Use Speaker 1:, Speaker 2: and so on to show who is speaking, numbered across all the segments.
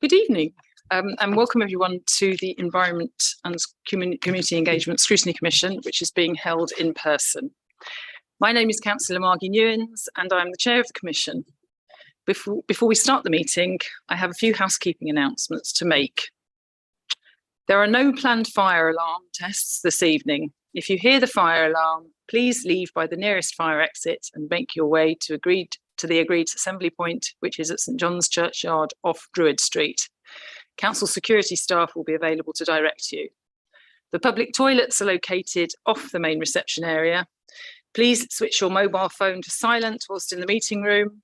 Speaker 1: Good evening, and welcome everyone to the Environment and Community Engagement Scrutiny Commission, which is being held in person. My name is Councillor Margie Newins, and I'm the Chair of the Commission. Before we start the meeting, I have a few housekeeping announcements to make. There are no planned fire alarm tests this evening. If you hear the fire alarm, please leave by the nearest fire exit and make your way to the agreed assembly point, which is at St John's Churchyard off Druid Street. Council security staff will be available to direct you. The public toilets are located off the main reception area. Please switch your mobile phone to silent whilst in the meeting room.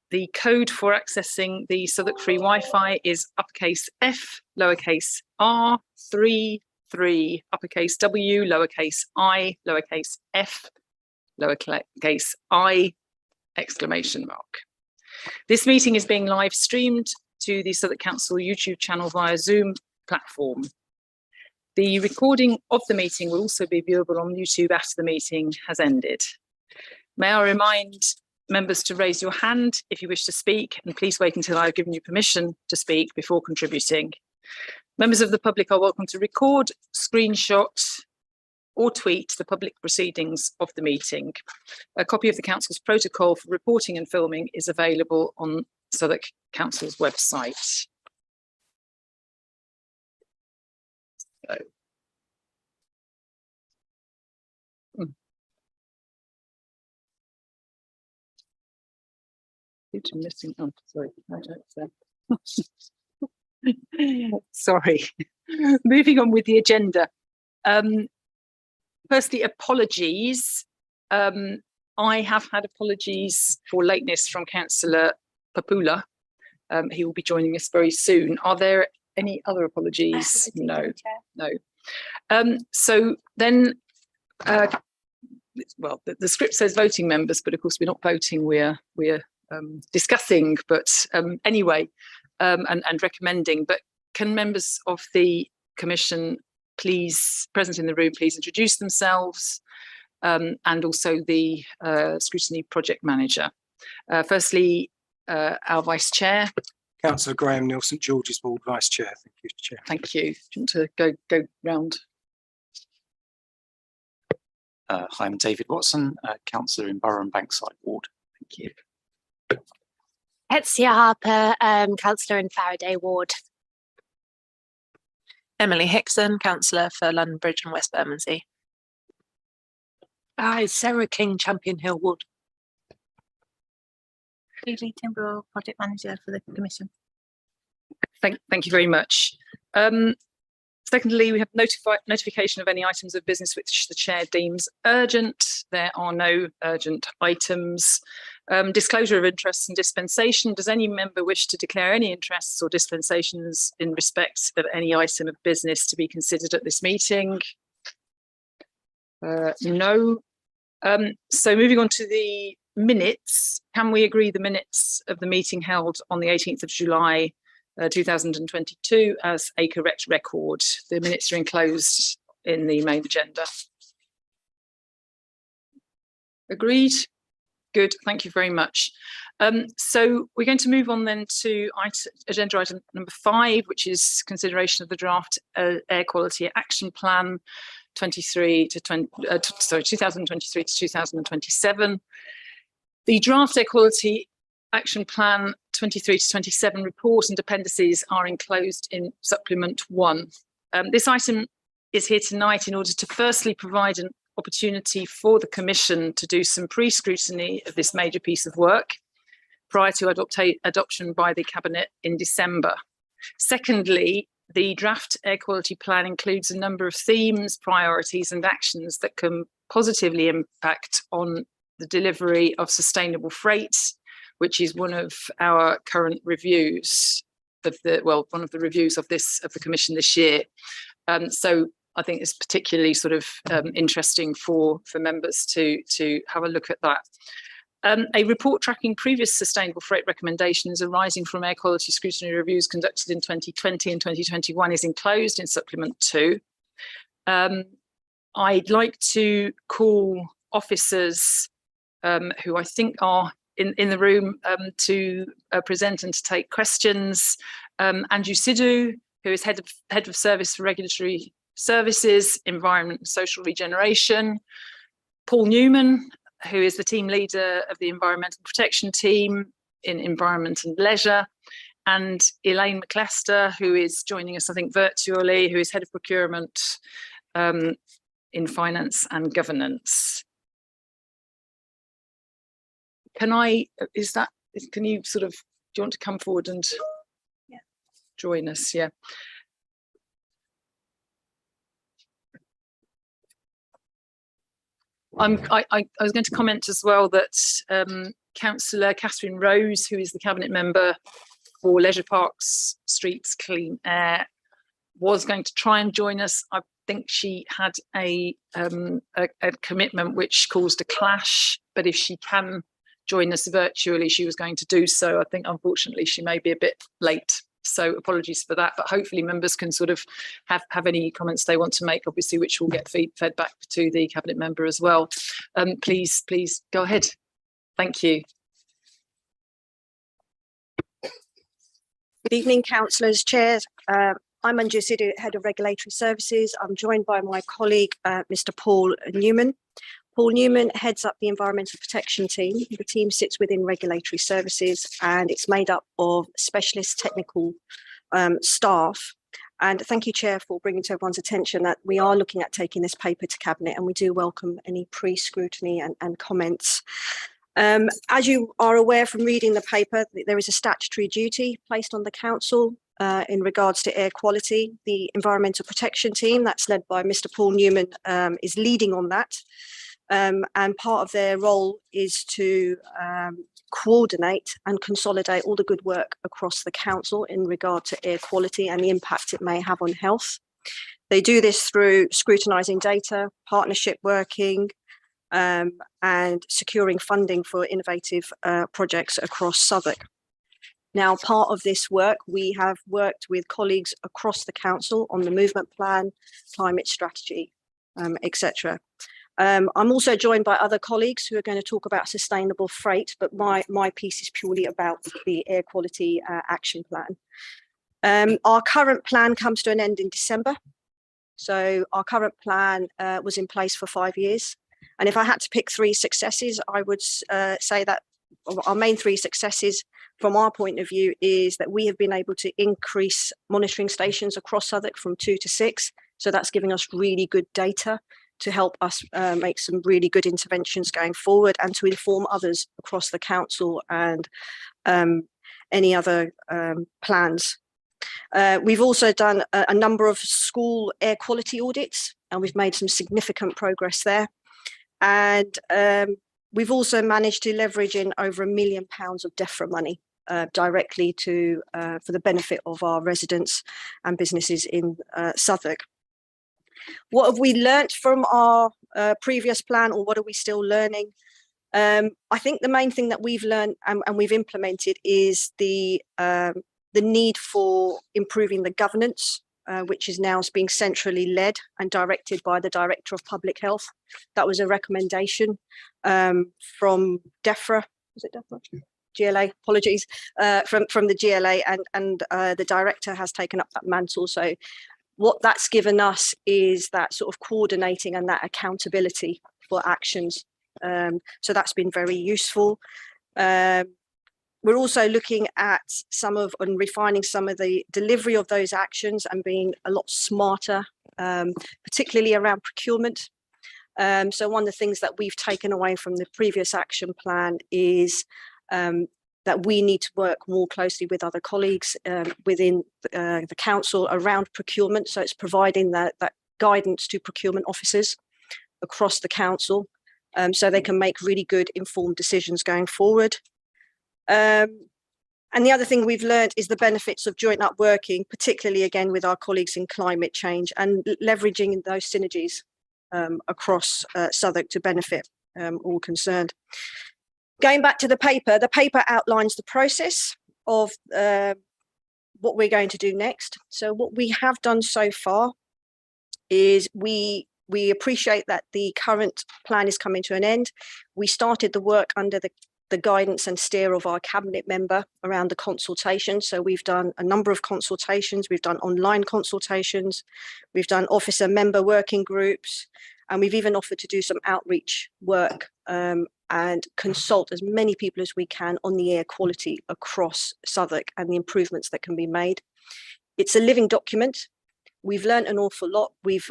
Speaker 1: The code for accessing the Southwark free Wi-Fi is uppercase F, lowercase r, 3, uppercase W, lowercase I, lowercase f, lowercase I, exclamation mark. This meeting is being live streamed to the Southwark Council YouTube channel via Zoom platform. The recording of the meeting will also be viewable on YouTube after the meeting has ended. May I remind members to raise your hand if you wish to speak, and please wait until I've given you permission to speak before contributing. Members of the public are welcome to record, screenshot, or tweet the public proceedings of the meeting. A copy of the Council's protocol for reporting and filming is available on Southwark Council's website. So. Missing. Oh, sorry. I don't say. Sorry. Moving on with the agenda. Firstly, apologies. I have had apologies for lateness from Councillor Papula. He will be joining us very soon. Are there any other apologies? No. So then, well, the script says voting members, but of course we're not voting. We're discussing, but anyway, and recommending. But can members of the Commission, please, present in the room, please introduce themselves, and also the Scrutiny Project Manager. Firstly, our Vice Chair.
Speaker 2: Councillor Graham Neal, St George's Ward, Vice Chair. Thank you, Chair.
Speaker 1: Thank you. Do you want to go round?
Speaker 3: Hi, I'm David Watson, Councillor in Borough and Bankside Ward. Thank you.
Speaker 4: Hetsia Harper, Councillor in Faraday Ward.
Speaker 5: Emily Hickson, Councillor for London Bridge and West Bermondsey.
Speaker 6: Hi, Sarah King, Champion Hill Wood.
Speaker 7: Julie Timbrell, Project Manager for the Commission.
Speaker 1: Thank you very much. Secondly, we have notification of any items of business which the Chair deems urgent. There are no urgent items. Disclosure of interests and dispensation. Does any member wish to declare any interests or dispensations in respect of any item of business to be considered at this meeting? No. So moving on to the minutes, can we agree the minutes of the meeting held on the 18th of July 2022 as a correct record? The minutes are enclosed in the main agenda. Agreed? Good, thank you very much. So we're going to move on then to agenda item number 5, which is consideration of the draft Air Quality Action Plan 2023 to 2027. The draft Air Quality Action Plan 23 to 27 report and appendices are enclosed in supplement 1. This item is here tonight in order to firstly provide an opportunity for the Commission to do some pre-scrutiny of this major piece of work prior to adoption by the Cabinet in December. Secondly, the draft air quality plan includes a number of themes, priorities and actions that can positively impact on the delivery of sustainable freight, which is one of our current reviews of one of the reviews of the Commission this year. So I think it's particularly sort of interesting for members to have a look at that. A report tracking previous sustainable freight recommendations arising from air quality scrutiny reviews conducted in 2020 and 2021 is enclosed in supplement 2. I'd like to call officers who I think are in the room to present and to take questions. Andrew Sidhu, who is head of service for regulatory services, environment and social regeneration. Paul Newman, who is the team leader of the environmental protection team in environment and leisure. And Elaine McLester, who is joining us, I think, virtually, who is head of procurement in finance and governance. Can you sort of, do you want to come forward and join us? Yeah. I was going to comment as well that Councillor Catherine Rose, who is the Cabinet member for Leisure Parks, Streets, Clean Air, was going to try and join us. I think she had a commitment which caused a clash, but if she can join us virtually, she was going to do so. I think unfortunately she may be a bit late, so apologies for that, but hopefully members can sort of have any comments they want to make, obviously, which will get fed back to the Cabinet member as well. Please go ahead. Thank you.
Speaker 8: Good evening, councillors, chairs. I'm Andrew Sidhu, Head of Regulatory Services. I'm joined by my colleague, Mr. Paul Newman. Paul Newman heads up the Environmental Protection team. The team sits within Regulatory Services and it's made up of specialist technical staff. And thank you, Chair, for bringing to everyone's attention that we are looking at taking this paper to Cabinet, and we do welcome any pre-scrutiny and comments. As you are aware from reading the paper, there is a statutory duty placed on the Council in regards to air quality. The Environmental Protection team, that's led by Mr. Paul Newman, is leading on that. And part of their role is to coordinate and consolidate all the good work across the Council in regard to air quality and the impact it may have on health. They do this through scrutinising data, partnership working, and securing funding for innovative projects across Southwark. Now, part of this work, we have worked with colleagues across the Council on the movement plan, climate strategy, etc. I'm also joined by other colleagues who are going to talk about sustainable freight, but my piece is purely about the air quality action plan. Our current plan comes to an end in December. So our current plan was in place for 5 years. And if I had to pick 3 successes, I would say that our main 3 successes from our point of view is that we have been able to increase monitoring stations across Southwark from 2 to 6. So that's giving us really good data to help us make some really good interventions going forward and to inform others across the Council and any other plans. We've also done a number of school air quality audits, and we've made some significant progress there. And we've also managed to leverage in over £1 million of DEFRA money directly to for the benefit of our residents and businesses in Southwark. What have we learnt from our previous plan, or what are we still learning? I think the main thing that we've learned and we've implemented is the need for improving the governance, which is now being centrally led and directed by the Director of Public Health. That was a recommendation from DEFRA, was it DEFRA? GLA, apologies, from the GLA, and the Director has taken up that mantle. So what that's given us is that sort of coordinating and that accountability for actions. So that's been very useful. We're also looking at and refining some of the delivery of those actions and being a lot smarter, particularly around procurement. So one of the things that we've taken away from the previous action plan is that we need to work more closely with other colleagues within the Council around procurement. So it's providing that guidance to procurement officers across the Council so they can make really good informed decisions going forward. And the other thing we've learned is the benefits of joint up working, particularly again with our colleagues in climate change, and leveraging those synergies across Southwark to benefit all concerned. Going back to the paper outlines the process of what we're going to do next. So what we have done so far is we appreciate that the current plan is coming to an end. We started the work under the the guidance and steer of our cabinet member around the consultation. So we've done a number of consultations, we've done online consultations, we've done officer member working groups, and we've even offered to do some outreach work and consult as many people as we can on the air quality across Southwark and the improvements that can be made. It's a living document. We've learned an awful lot. We've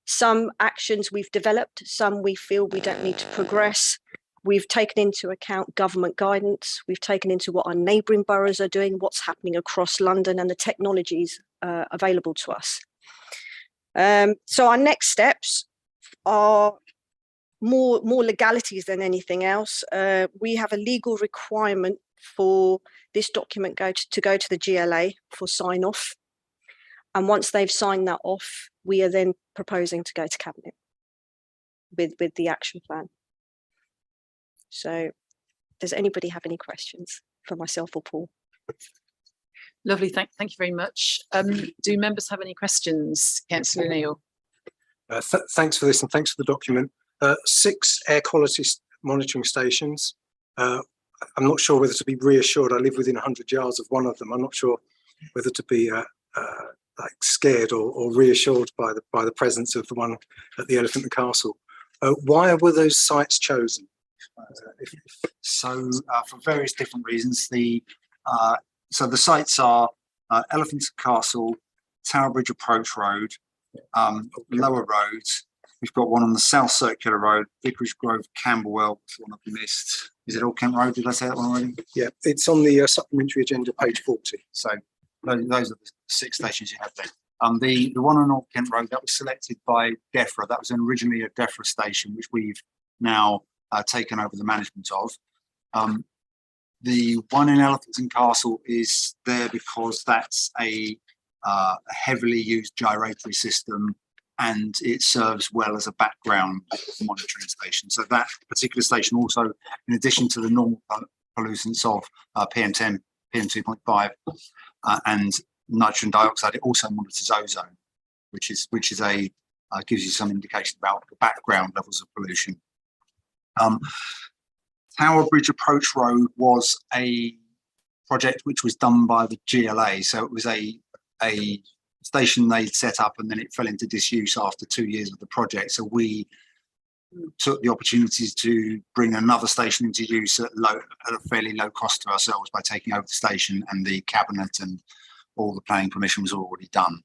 Speaker 8: some actions we've developed, some we feel we don't need to progress. We've taken into account government guidance. We've taken into what our neighbouring boroughs are doing, what's happening across London, and the technologies available to us. So our next steps are more legalities than anything else. We have a legal requirement for this document to go to the GLA for sign off. And once they've signed that off, we are then proposing to go to cabinet with the action plan. So does anybody have any questions for myself or Paul?
Speaker 1: Lovely, thank you very much. Do members have any questions? Councillor Neil.
Speaker 2: Thanks for this and thanks for the document. 6 air quality monitoring stations. I'm not sure whether to be reassured. I live within 100 yards of one of them. I'm not sure whether to be like scared or reassured by the presence of the one at the Elephant and Castle. Why were those sites chosen?
Speaker 9: So for various different reasons, so the sites are Elephant and Castle, Tower Bridge Approach Road, Lower Roads. We've got one on the South Circular Road, Vicarage Grove, Camberwell. One I've missed. Is it all Kent Road? Did I say that one already?
Speaker 2: Yeah, it's on the supplementary agenda, page 40.
Speaker 9: So those are the 6 stations you have there. The one on Old Kent Road, that was selected by DEFRA. That was originally a DEFRA station, which we've now taken over the management of. The one in Elephant and Castle is there because that's a heavily used gyratory system, and it serves well as a background monitoring station. So that particular station also, in addition to the normal pollutants of PM10, PM2.5 and nitrogen dioxide, it also monitors ozone, which is a gives you some indication about the background levels of pollution. Tower Bridge Approach Road was a project which was done by the GLA. So it was a station they'd set up and then it fell into disuse after 2 years of the project. So we took the opportunities to bring another station into use at a fairly low cost to ourselves by taking over the station, and the cabinet and all the planning permission was already done.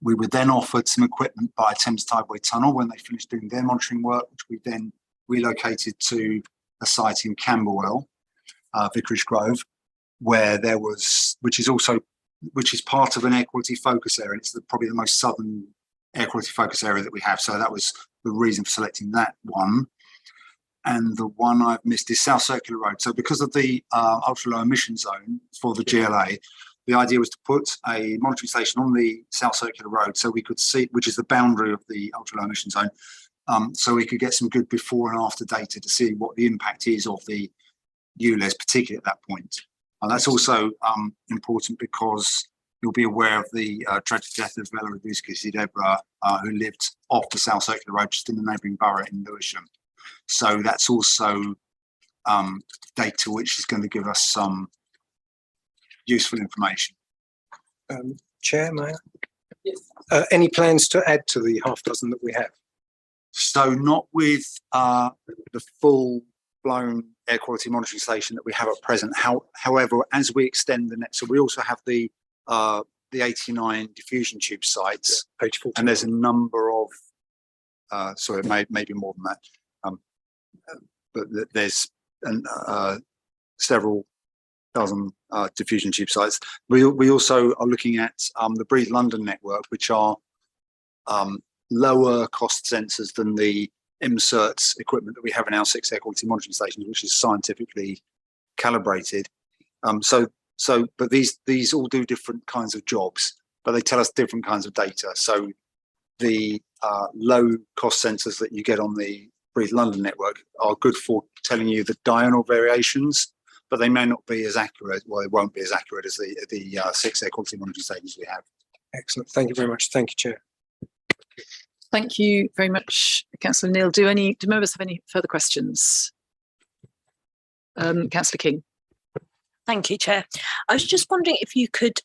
Speaker 9: We were then offered some equipment by Thames Tideway Tunnel when they finished doing their monitoring work, which we then relocated to a site in Camberwell, Vicarage Grove, where there was, which is part of an air quality focus area. It's probably the most southern air quality focus area that we have. So that was the reason for selecting that one. And the one I've missed is South Circular Road. So because of the ultra low emission zone for the GLA, the idea was to put a monitoring station on the South Circular Road so we could see, which is the boundary of the ultra low emission zone, so we could get some good before and after data to see what the impact is of the ULEZ, particularly at that point. And that's also important because you'll be aware of the tragic death of Ella Deborah, who lived off the South Circular Road, just in the neighbouring borough in Lewisham. So that's also data which is going to give us some useful information.
Speaker 2: Chair, may I? Yes. Any plans to add to the half dozen that we have?
Speaker 9: So not with the full-blown air quality monitoring station that we have at present. However, as we extend the net, so we also have the 89 diffusion tube sites,
Speaker 2: yeah, page 40,
Speaker 9: and there's a number of sorry, it may be more than that, but there's several dozen diffusion tube sites. We also are looking at the Breathe London network, which are lower cost sensors than the inserts equipment that we have in our 6 air quality monitoring stations, which is scientifically calibrated. But these all do different kinds of jobs, but they tell us different kinds of data. So the low cost sensors that you get on the Breathe London network are good for telling you the diurnal variations, but they may not be as accurate. Well, they won't be as accurate as the 6 air quality monitoring stations we have.
Speaker 2: Excellent. Thank you very much. Thank you, Chair.
Speaker 1: Thank you very much, Councillor Neil. Do members have any further questions? Councillor King.
Speaker 6: Thank you, Chair. I was just wondering if you could,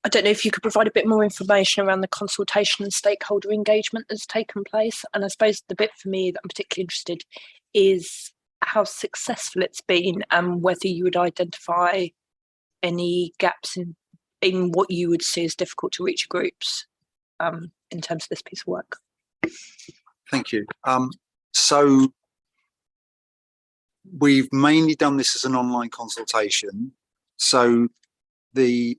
Speaker 6: I don't know if you could provide a bit more information around the consultation and stakeholder engagement that's taken place. And I suppose the bit for me that I'm particularly interested is how successful it's been and whether you would identify any gaps in what you would see as difficult to reach groups in terms of this piece of work.
Speaker 9: Thank you. So we've mainly done this as an online consultation. So the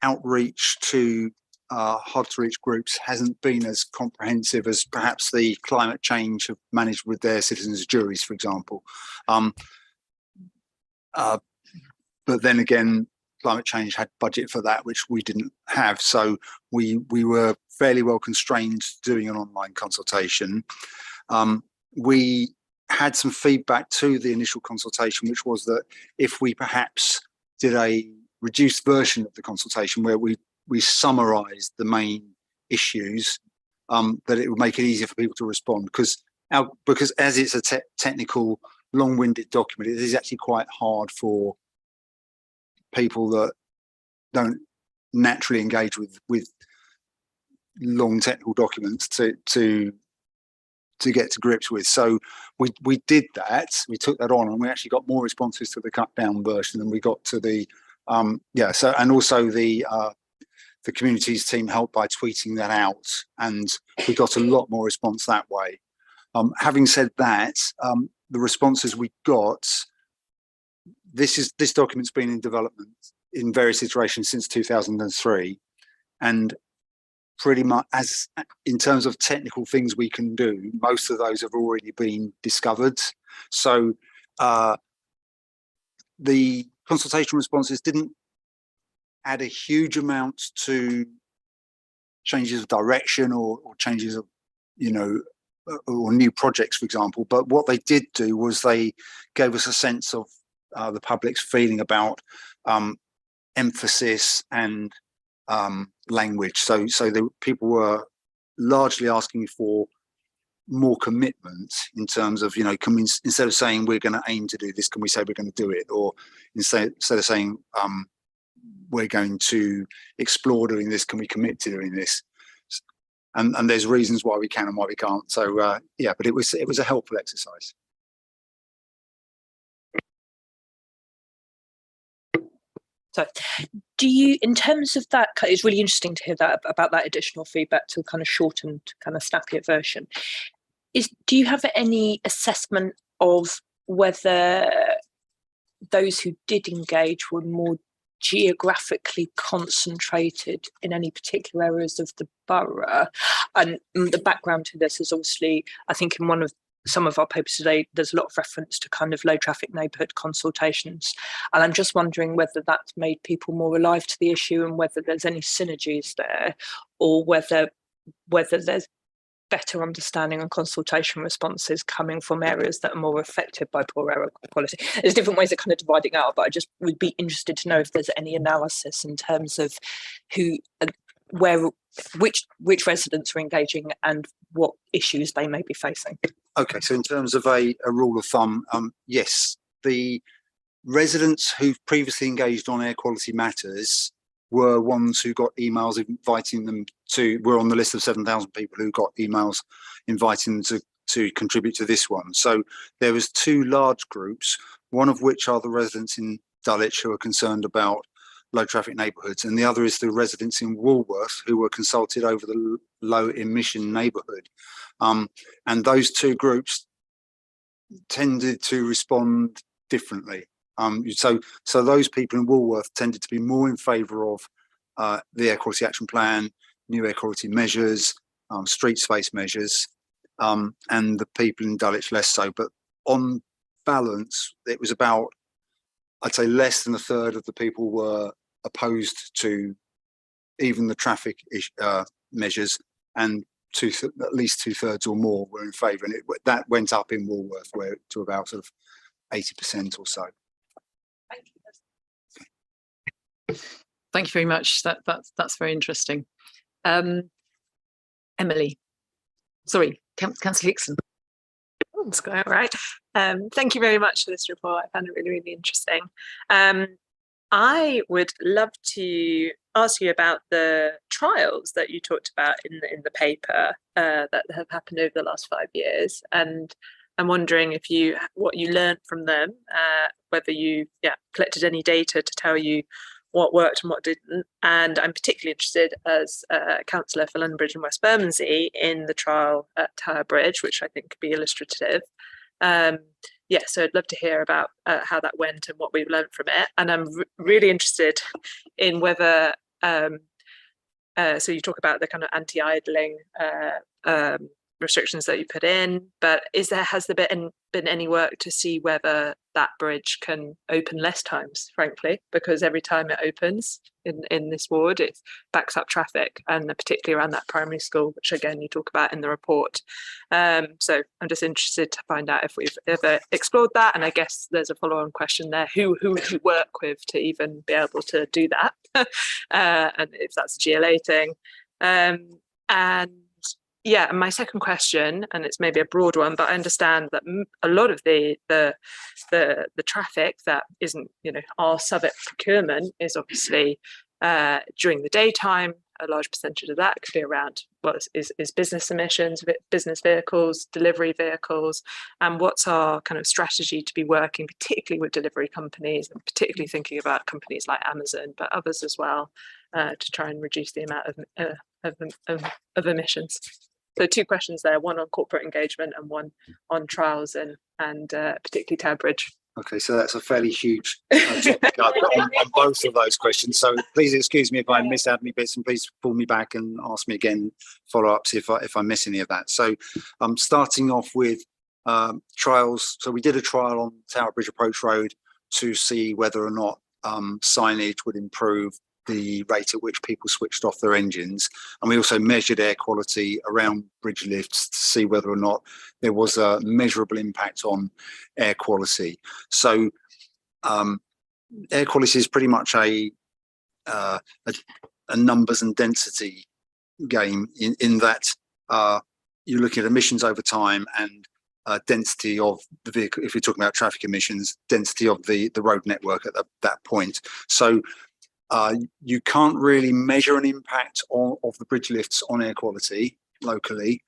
Speaker 9: outreach to hard to reach groups hasn't been as comprehensive as perhaps the climate change have managed with their citizens' juries, for example. But then again, climate change had budget for that, which we didn't have. So we were fairly well constrained doing an online consultation. We had some feedback to the initial consultation, which was that if we perhaps did a reduced version of the consultation where we summarised the main issues, that it would make it easier for people to respond. Because as it's a technical, long-winded document, it is actually quite hard for people that don't naturally engage with long technical documents to get to grips with. So we did that. We took that on, and we actually got more responses to the cut down version than we got to the So and also the communities team helped by tweeting that out, and we got a lot more response that way. Having said that, the responses we got, this document's been in development in various iterations since 2003, and pretty much as in terms of technical things we can do, most of those have already been discovered. So the consultation responses didn't add a huge amount to changes of direction or changes of, or new projects, for example. But what they did do was they gave us a sense of the public's feeling about emphasis and language. So the people were largely asking for more commitment in terms of, instead of saying we're going to aim to do this, can we say we're going to do it? Or instead of saying we're going to explore doing this, can we commit to doing this? And there's reasons why we can and why we can't. So yeah, but it was a helpful exercise.
Speaker 6: So do you, in terms of that, it's really interesting to hear that about that additional feedback to kind of shortened, kind of snappier version. Do you have any assessment of whether those who did engage were more geographically concentrated in any particular areas of the borough? And the background to this is obviously, I think in some of our papers today, there's a lot of reference to kind of low traffic neighbourhood consultations. And I'm just wondering whether that's made people more alive to the issue and whether there's any synergies there, or whether there's better understanding and consultation responses coming from areas that are more affected by poor air quality. There's different ways of kind of dividing out, but I just would be interested to know if there's any analysis in terms of which residents are engaging and what issues they may be facing.
Speaker 9: Okay, so in terms of a rule of thumb, yes, the residents who've previously engaged on air quality matters were ones who got emails inviting them to, we're on the list of 7,000 people who got emails inviting them to contribute to this one. So there was two large groups, one of which are the residents in Dulwich who are concerned about low traffic neighbourhoods, and the other is the residents in Woolworth who were consulted over the low emission neighbourhood. And those two groups tended to respond differently. So those people in Woolworth tended to be more in favour of the air quality action plan, new air quality measures, street space measures, and the people in Dulwich less so. But on balance, it was about, I'd say, less than a third of the people were opposed to even the traffic measures, and at least 2/3 or more were in favour. And that went up in Woolworth to about sort of 80% or so.
Speaker 1: Thank you very much. That's very interesting. Emily, sorry, Councillor Hickson.
Speaker 5: That's quite right. Thank you very much for this report. I found it really, really interesting. I would love to ask you about the trials that you talked about in the paper that have happened over the last 5 years, and I'm wondering if what you learned from them, whether you collected any data to tell you what worked and what didn't. And I'm particularly interested as a councillor for London Bridge and West Bermondsey in the trial at Tower Bridge, which I think could be illustrative. So I'd love to hear about how that went and what we've learned from it. And I'm really interested in whether, so you talk about the kind of anti-idling restrictions that you put in, but has there been any work to see whether that bridge can open less times, frankly, because every time it opens in this ward, it backs up traffic, and particularly around that primary school, which again you talk about in the report. So I'm just interested to find out if we've ever explored that, and I guess there's a follow-on question there: who would you work with to even be able to do that, and if that's a GLA thing, and my second question, and it's maybe a broad one, but I understand that a lot of the traffic that isn't, our Southwark procurement is obviously during the daytime. A large percentage of that could be around is business emissions, business vehicles, delivery vehicles, and what's our kind of strategy to be working, particularly with delivery companies, and particularly thinking about companies like Amazon, but others as well, to try and reduce the amount of emissions. So 2 questions there, one on corporate engagement and one on trials and particularly Tower Bridge.
Speaker 9: Okay, so that's a fairly huge topic on both of those questions. So please excuse me if I miss out any bits, and please pull me back and ask me again follow-ups if I miss any of that. So starting off with trials. So we did a trial on Tower Bridge Approach Road to see whether or not signage would improve the rate at which people switched off their engines, and we also measured air quality around bridge lifts to see whether or not there was a measurable impact on air quality. So air quality is pretty much a numbers and density game in that you're looking at emissions over time and density of the vehicle. If you're talking about traffic emissions, density of the road network at that point. So you can't really measure an impact of the bridge lifts on air quality locally,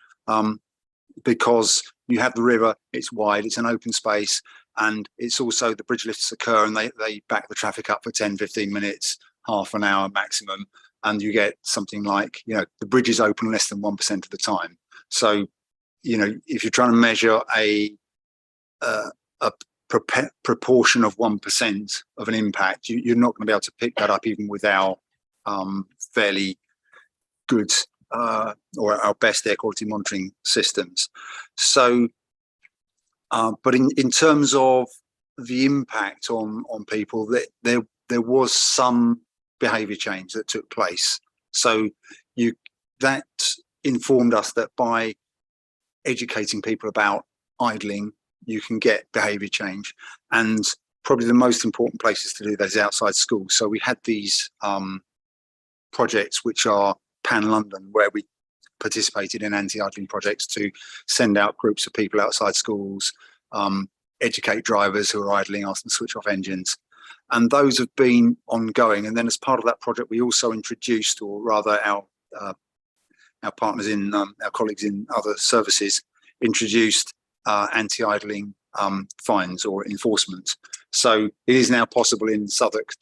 Speaker 9: because you have the river, it's wide, it's an open space, and it's also the bridge lifts occur and they back the traffic up for 10-15 minutes, half an hour maximum, and you get something like, the bridge is open less than 1% of the time. So, if you're trying to measure a proportion of 1% of an impact, you're not going to be able to pick that up even with our fairly good or our best air quality monitoring systems. So, but in terms of the impact on people, there was some behaviour change that took place. So that informed us that by educating people about idling, you can get behaviour change, and probably the most important places to do that is outside schools. So we had these projects which are pan-London, where we participated in anti-idling projects to send out groups of people outside schools, educate drivers who are idling, ask them to switch off engines, and those have been ongoing. And then as part of that project, we also introduced, or rather our partners in our colleagues in other services introduced anti-idling fines or enforcement. So it is now possible in Southwark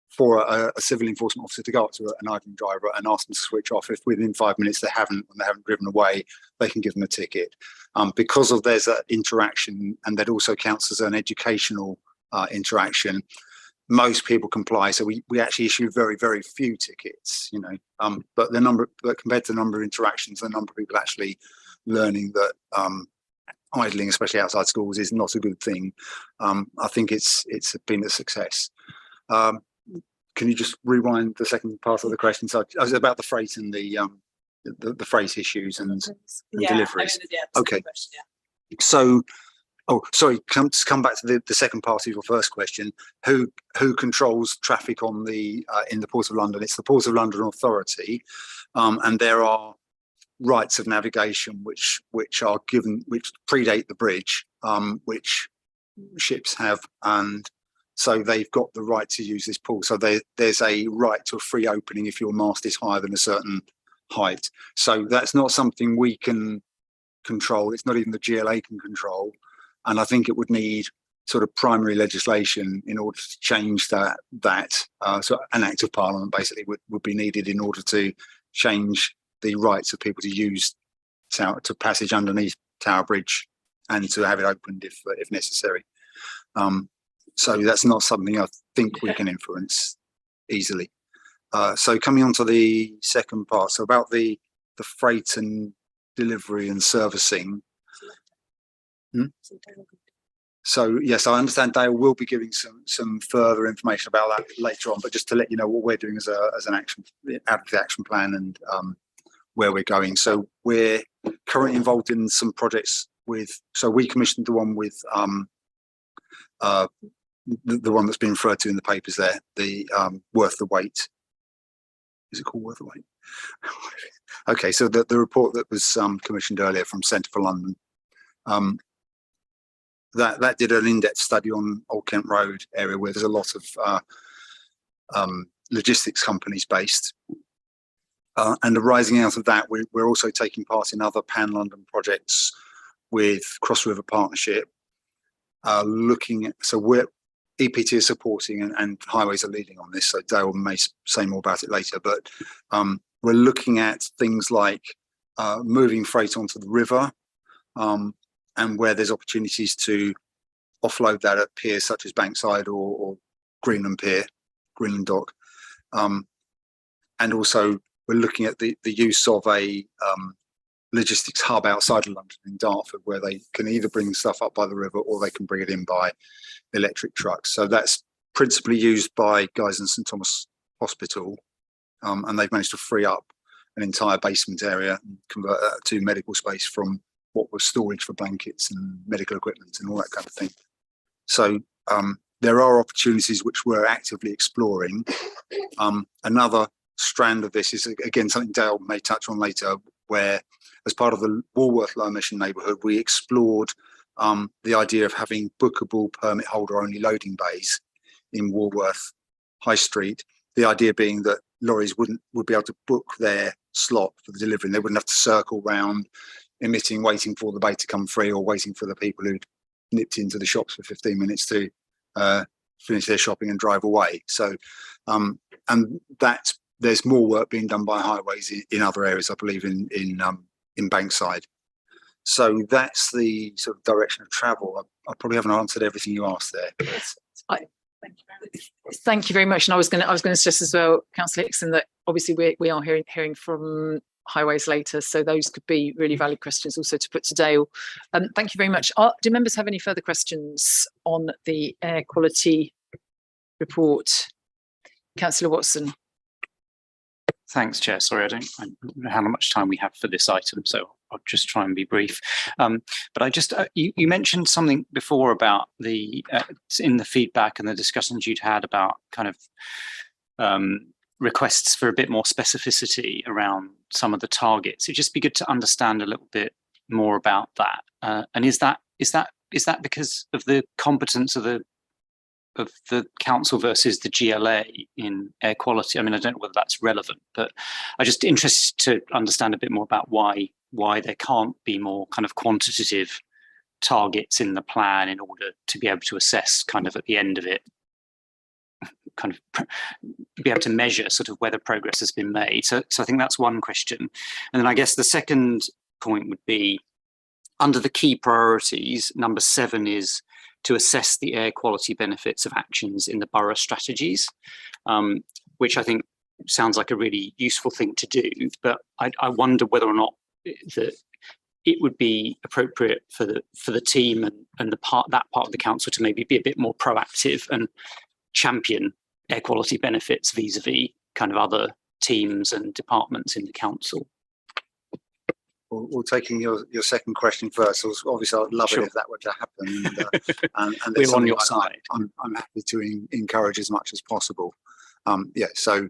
Speaker 9: for a civil enforcement officer to go up to an idling driver and ask them to switch off. If within 5 minutes they haven't driven away, they can give them a ticket. Because of there's an interaction, and that also counts as an educational interaction, most people comply. So we actually issue very, very few tickets, but compared to the number of interactions, the number of people actually learning that idling, especially outside schools, is not a good thing. I think it's been a success. Can you just rewind the second part of the question? So I was about the freight and the freight issues and deliveries. Okay. So, to come back to the second part of your first question, who controls traffic in the Port of London? It's the Port of London Authority, and there are rights of navigation which are given, which predate the bridge, which ships have, and so they've got the right to use this pool. So there's a right to a free opening if your mast is higher than a certain height. So that's not something we can control. It's not even the GLA can control, and I think it would need sort of primary legislation in order to change that. So an act of parliament basically would be needed in order to change the rights of people to use to passage underneath Tower Bridge and to have it opened if necessary. So that's not something I think we can influence easily. So coming on to the second part, so about the freight and delivery and servicing. So yes, I understand Dale will be giving some further information about that later on, but just to let you know what we're doing as an action out of the action plan and where we're going. So we're currently involved in some projects so we commissioned the one with the one that's been referred to in the papers there, the Worth the Wait. Is it called Worth the Wait? Okay, so the report that was commissioned earlier from Centre for London, that did an in-depth study on Old Kent Road area where there's a lot of logistics companies based. And arising out of that, we're also taking part in other pan-London projects with Cross River Partnership, looking at, so EPT is supporting and Highways are leading on this, so Dale may say more about it later, but we're looking at things like moving freight onto the river, and where there's opportunities to offload that at piers such as Bankside or Greenland Pier, Greenland Dock. And also we're looking at the use of a logistics hub outside of London in Dartford, where they can either bring stuff up by the river or they can bring it in by electric trucks. So that's principally used by Guy's and St Thomas Hospital, and they've managed to free up an entire basement area and convert that to medical space from what was storage for blankets and medical equipment and all that kind of thing. So there are opportunities which we're actively exploring. Another strand of this is, again, something Dale may touch on later, where as part of the Walworth low emission neighbourhood, we explored the idea of having bookable permit holder only loading bays in Walworth High Street. The idea being that lorries would be able to book their slot for the delivery, and they wouldn't have to circle round, waiting for the bay to come free or waiting for the people who'd nipped into the shops for 15 minutes to finish their shopping and drive away. So, and that there's more work being done by Highways in other areas, I believe, in Bankside. So that's the sort of direction of travel. I probably haven't answered everything you asked there.
Speaker 1: Thank you very much. And I was going to stress as well, Councillor Hickson, that obviously we are hearing from Highways later, so those could be really valid questions also to put to Dale. Thank you very much. Do members have any further questions on the air quality report? Councillor Watson.
Speaker 3: Thanks, Chair. Sorry, I don't know how much time we have for this item, so I'll just try and be brief. But I just, you mentioned something before about in the feedback and the discussions you'd had about kind of requests for a bit more specificity around some of the targets. It'd just be good to understand a little bit more about that. And is that because of the competence of the council versus the GLA in air quality? I mean, I don't know whether that's relevant, but I'm just interested to understand a bit more about why there can't be more kind of quantitative targets in the plan in order to be able to assess kind of at the end of it, kind of be able to measure sort of whether progress has been made. So I think that's one question. And then I guess the second point would be, under the key priorities, number 7 is to assess the air quality benefits of actions in the borough strategies, which I think sounds like a really useful thing to do. But I wonder whether or not that it would be appropriate for the team and that part of the council to maybe be a bit more proactive and champion air quality benefits vis-a-vis kind of other teams and departments in the council.
Speaker 9: Well, taking your second question first, obviously I'd love it if that were to happen. And
Speaker 3: we're on your side.
Speaker 9: I'm happy to encourage as much as possible. So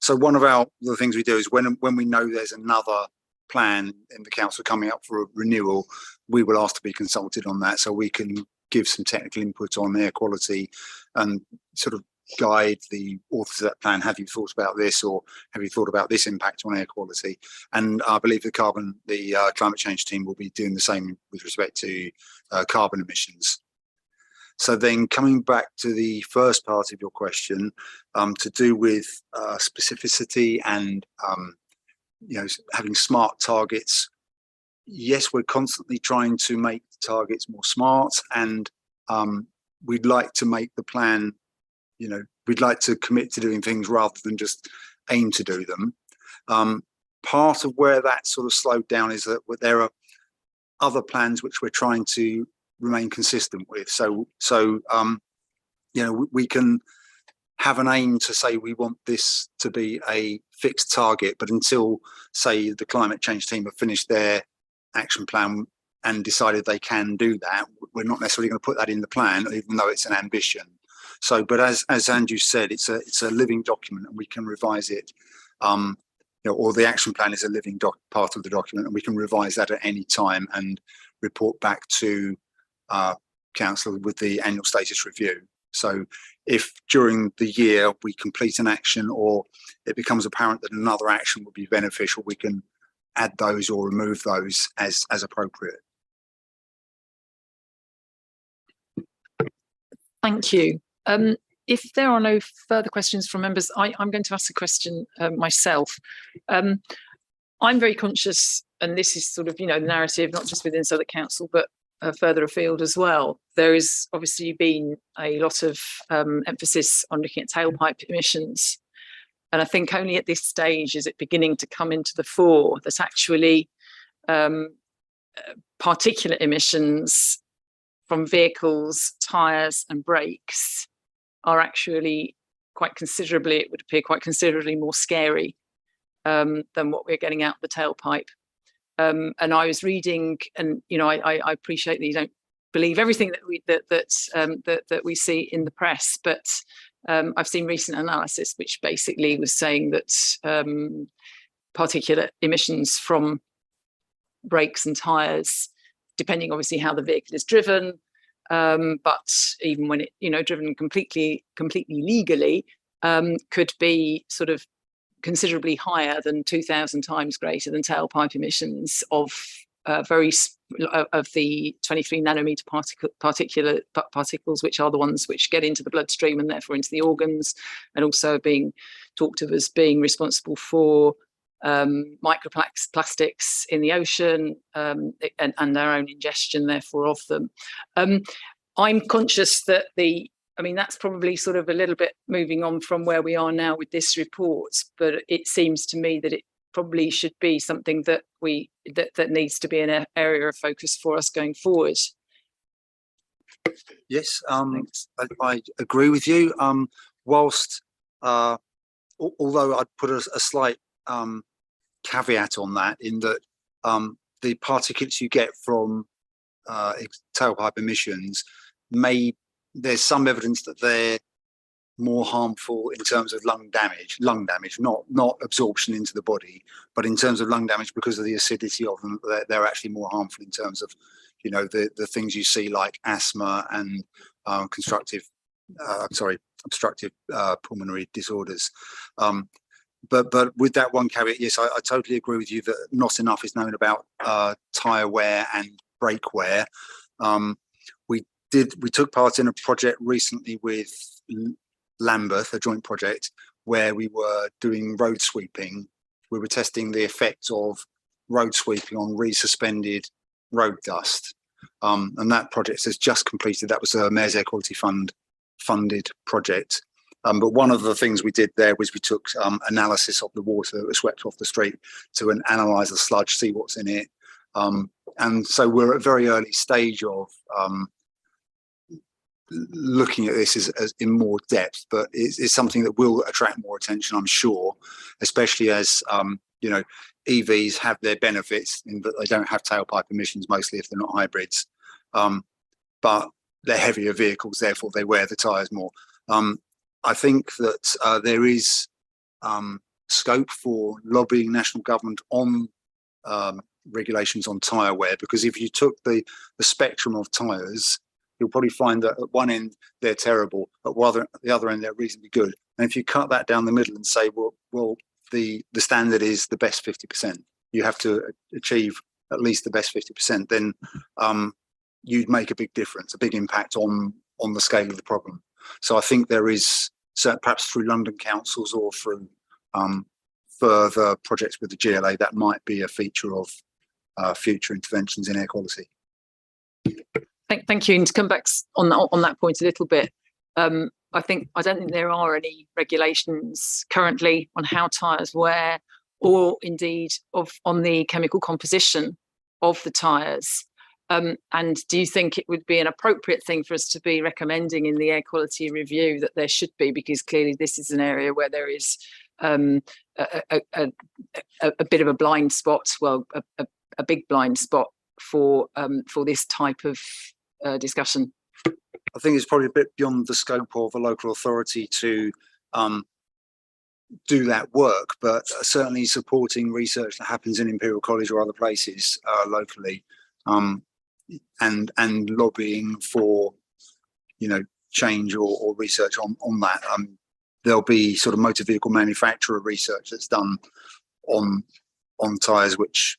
Speaker 9: so one of the things we do is when we know there's another plan in the council coming up for a renewal, we will ask to be consulted on that so we can give some technical input on air quality and sort of guide the authors of that plan. Have you thought about this, or have you thought about this impact on air quality? And I believe the climate change team will be doing the same with respect to carbon emissions. So then coming back to the first part of your question, to do with specificity and having smart targets. Yes, we're constantly trying to make the targets more smart, and we'd like to make the plan, we'd like to commit to doing things rather than just aim to do them. Part of where that sort of slowed down is that there are other plans which we're trying to remain consistent with. So we can have an aim to say we want this to be a fixed target, but until, say, the climate change team have finished their action plan and decided they can do that, we're not necessarily going to put that in the plan, even though it's an ambition. So, but as Andrew said, it's a living document, and we can revise it. Or the action plan is a living part of the document, and we can revise that at any time and report back to council with the annual status review. So if during the year we complete an action, or it becomes apparent that another action would be beneficial, we can add those or remove those as appropriate.
Speaker 1: Thank you. If there are no further questions from members, I'm going to ask a question myself. I'm very conscious, and this is sort of, the narrative, not just within Southwark Council, but further afield as well. There is obviously been a lot of emphasis on looking at tailpipe emissions. And I think only at this stage is it beginning to come into the fore that actually particulate emissions from vehicles, tyres and brakes are actually it would appear quite considerably more scary than what we're getting out the tailpipe. And I was reading, and I appreciate that you don't believe everything that we see in the press, but I've seen recent analysis which basically was saying that particulate emissions from brakes and tyres, depending obviously how the vehicle is driven, but even when it driven completely legally, could be sort of considerably higher than 2,000 times greater than tailpipe emissions of the 23 nanometer particles, which are the ones which get into the bloodstream and therefore into the organs, and also being talked of as being responsible for microplastics in the ocean, and our own ingestion therefore of them. I'm conscious that that's probably sort of a little bit moving on from where we are now with this report, but it seems to me that it probably should be something that that needs to be an area of focus for us going forward.
Speaker 9: Yes, I agree with you. Whilst, although I'd put a slight caveat on that, in that the particulates you get from tailpipe emissions there's some evidence that they're more harmful in terms of lung damage, not absorption into the body, but in terms of lung damage because of the acidity of them, they're actually more harmful in terms of, the things you see like asthma and obstructive pulmonary disorders. But with that one caveat, yes, I totally agree with you that not enough is known about tyre wear and brake wear. We took part in a project recently with Lambeth, a joint project where we were doing road sweeping. We were testing the effect of road sweeping on resuspended road dust. And that project has just completed. That was a Mayor's Air Quality Fund funded project. But one of the things we did there was we took analysis of the water that was swept off the street to analyse the sludge, see what's in it. And so we're at a very early stage of looking at this as in more depth, but it's something that will attract more attention, I'm sure, especially as EVs have their benefits in that they don't have tailpipe emissions, mostly if they're not hybrids, but they're heavier vehicles, therefore they wear the tyres more. I think that there is scope for lobbying national government on regulations on tyre wear, because if you took the spectrum of tyres, you'll probably find that at one end they're terrible, at the other end they're reasonably good. And if you cut that down the middle and say, well, the standard is the best 50%, you have to achieve at least the best 50%, then you'd make a big difference, a big impact on the scale of the problem. So I think there is, perhaps through London councils or through further projects with the GLA, that might be a feature of future interventions in air quality.
Speaker 1: Thank you. And to come back on that point a little bit, I don't think there are any regulations currently on how tyres wear, or indeed on the chemical composition of the tyres. And do you think it would be an appropriate thing for us to be recommending in the air quality review that there should be, because clearly this is an area where there is a bit of a blind spot, well, a big blind spot for this type of discussion?
Speaker 9: I think it's probably a bit beyond the scope of a local authority to do that work, but certainly supporting research that happens in Imperial College or other places locally, and lobbying for, change or research on that. There'll be sort of motor vehicle manufacturer research that's done on tyres, which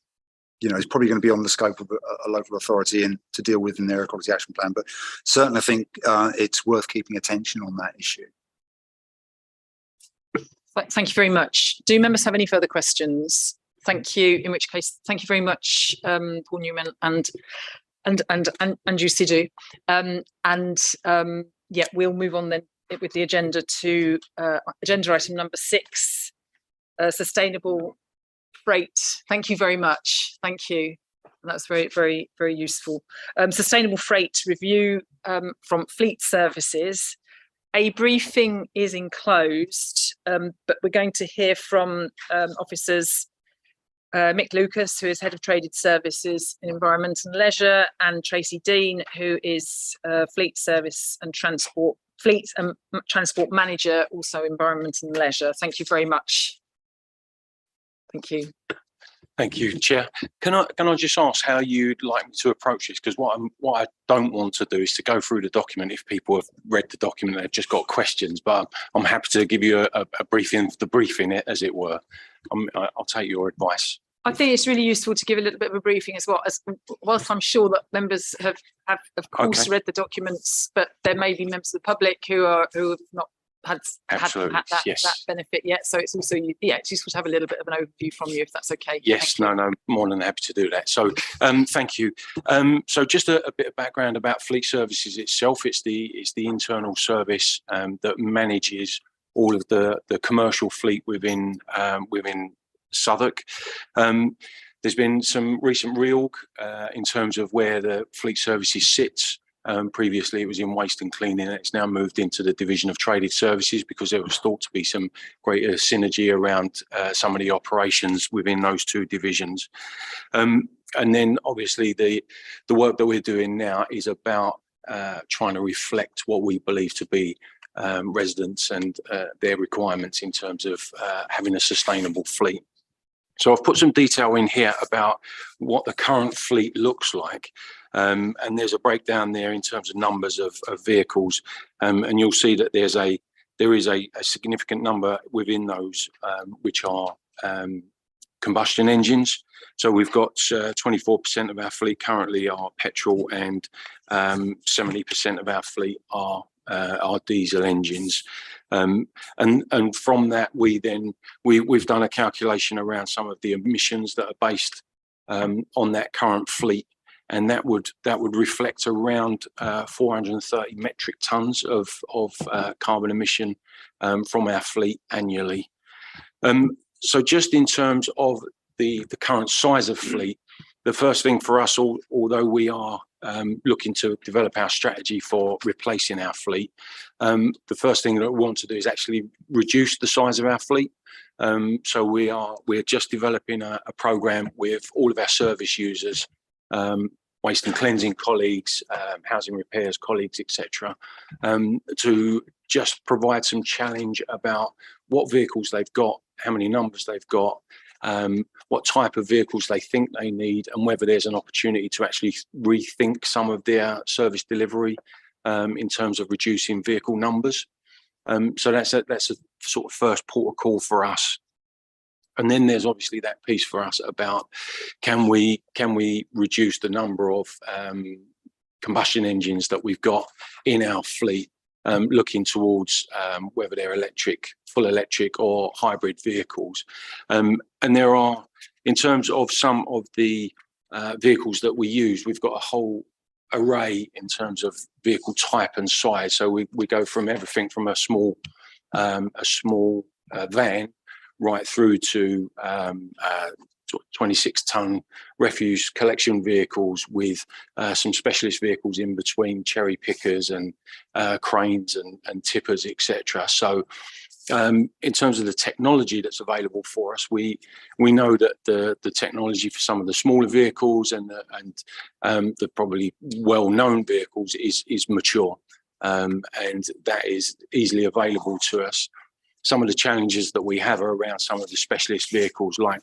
Speaker 9: is probably going to be on the scope of a local authority and to deal with in their air quality action plan. But certainly I think it's worth keeping attention on that issue.
Speaker 1: Thank you very much. Do members have any further questions? Thank you. In which case, thank you very much, Paul Newman and Andrew Sidhu. Yeah, we'll move on then with the agenda to agenda item number 6, sustainable freight. Thank you very much. Thank you. That's very, very, very useful. Sustainable freight review from Fleet Services. A briefing is enclosed, but we're going to hear from officers Mick Lucas, who is Head of Traded Services in Environment and Leisure, and Tracy Dean, who is Fleet Service and Transport Manager, also Environment and Leisure. Thank you very much. Thank you.
Speaker 10: Thank you, Chair. Can I just ask how you'd like me to approach this? Because what I don't want to do is to go through the document if people have read the document and they've just got questions. But I'm happy to give you a briefing, as it were. I'll take your advice.
Speaker 1: I think it's really useful to give a little bit of a briefing as well. Whilst I'm sure that members have of course read the documents, but there may be members of the public who have not had that benefit yet. So it's also it's useful to have a little bit of an overview from you, if that's okay.
Speaker 10: Yes, no, more than happy to do that. So thank you. So just a bit of background about Fleet Services itself. It's the internal service that manages all of the commercial fleet within Southwark. There's been some recent reorg in terms of where the Fleet Services sits. Previously, it was in waste and cleaning, and it's now moved into the division of traded services because there was thought to be some greater synergy around some of the operations within those two divisions. And then, obviously, the work that we're doing now is about trying to reflect what we believe to be residents and their requirements in terms of having a sustainable fleet. So I've put some detail in here about what the current fleet looks like. And there's a breakdown there in terms of numbers of vehicles. And you'll see that there is a significant number within those which are combustion engines. So we've got 24% of our fleet currently are petrol, and 70% of our fleet are diesel engines. And from that, we've done a calculation around some of the emissions that are based on that current fleet, and that would reflect around 430 metric tons of carbon emission from our fleet annually. So just in terms of the current size of fleet, the first thing for us, although we are looking to develop our strategy for replacing our fleet, the first thing that we want to do is actually reduce the size of our fleet. So we're just developing a program with all of our service users. One waste and cleansing colleagues, housing repairs colleagues, etc., to just provide some challenge about what vehicles they've got, how many numbers they've got, what type of vehicles they think they need, and whether there's an opportunity to actually rethink some of their service delivery in terms of reducing vehicle numbers. So that's a sort of first port of call for us. And then there's obviously that piece for us about can we reduce the number of combustion engines that we've got in our fleet, looking towards whether they're electric, full electric or hybrid vehicles. And there are, in terms of some of the vehicles that we use, we've got a whole array in terms of vehicle type and size. So we go from everything from a small van right through to 26-ton refuse collection vehicles with some specialist vehicles in between, cherry pickers and cranes and tippers, etc. So in terms of the technology that's available for us, we know that the technology for some of the smaller vehicles and the probably well-known vehicles is mature, and that is easily available to us. Some of the challenges that we have are around some of the specialist vehicles like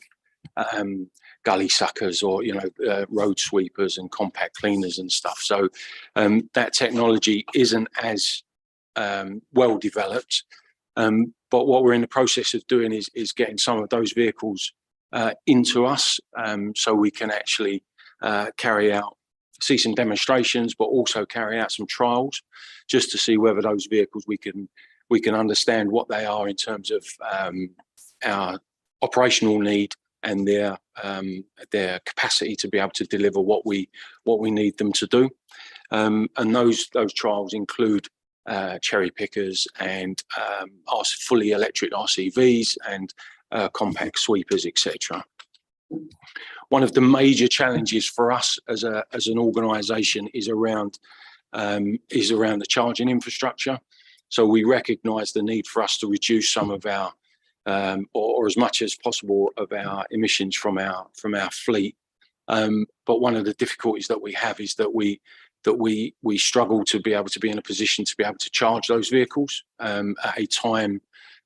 Speaker 10: gully suckers or road sweepers and compact cleaners and stuff. So that technology isn't as well developed. But what we're in the process of doing is getting some of those vehicles into us, so we can actually see some demonstrations, but also carry out some trials just to see whether those vehicles we can understand what they are in terms of our operational need and their capacity to be able to deliver what we need them to do. And those trials include cherry pickers and fully electric RCVs and compact sweepers, etc. One of the major challenges for us as an organisation is around the charging infrastructure. So we recognise the need for us to reduce some of our or as much as possible of our emissions from our fleet. But one of the difficulties that we have is that we struggle to be able to be in a position to be able to charge those vehicles at a time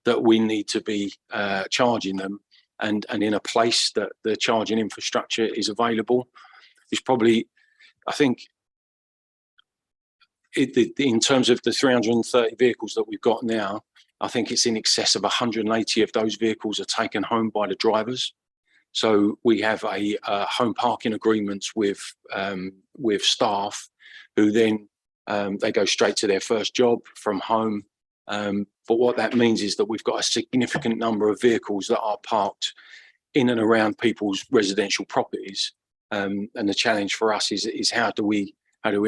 Speaker 10: that we need to be charging them, and in a place that the charging infrastructure is available. It's probably, I think, in terms of the 330 vehicles that we've got now, I think it's in excess of 180 of those vehicles are taken home by the drivers. So we have a home parking agreements with staff who then they go straight to their first job from home. But what that means is that we've got a significant number of vehicles that are parked in and around people's residential properties. And the challenge for us is how do we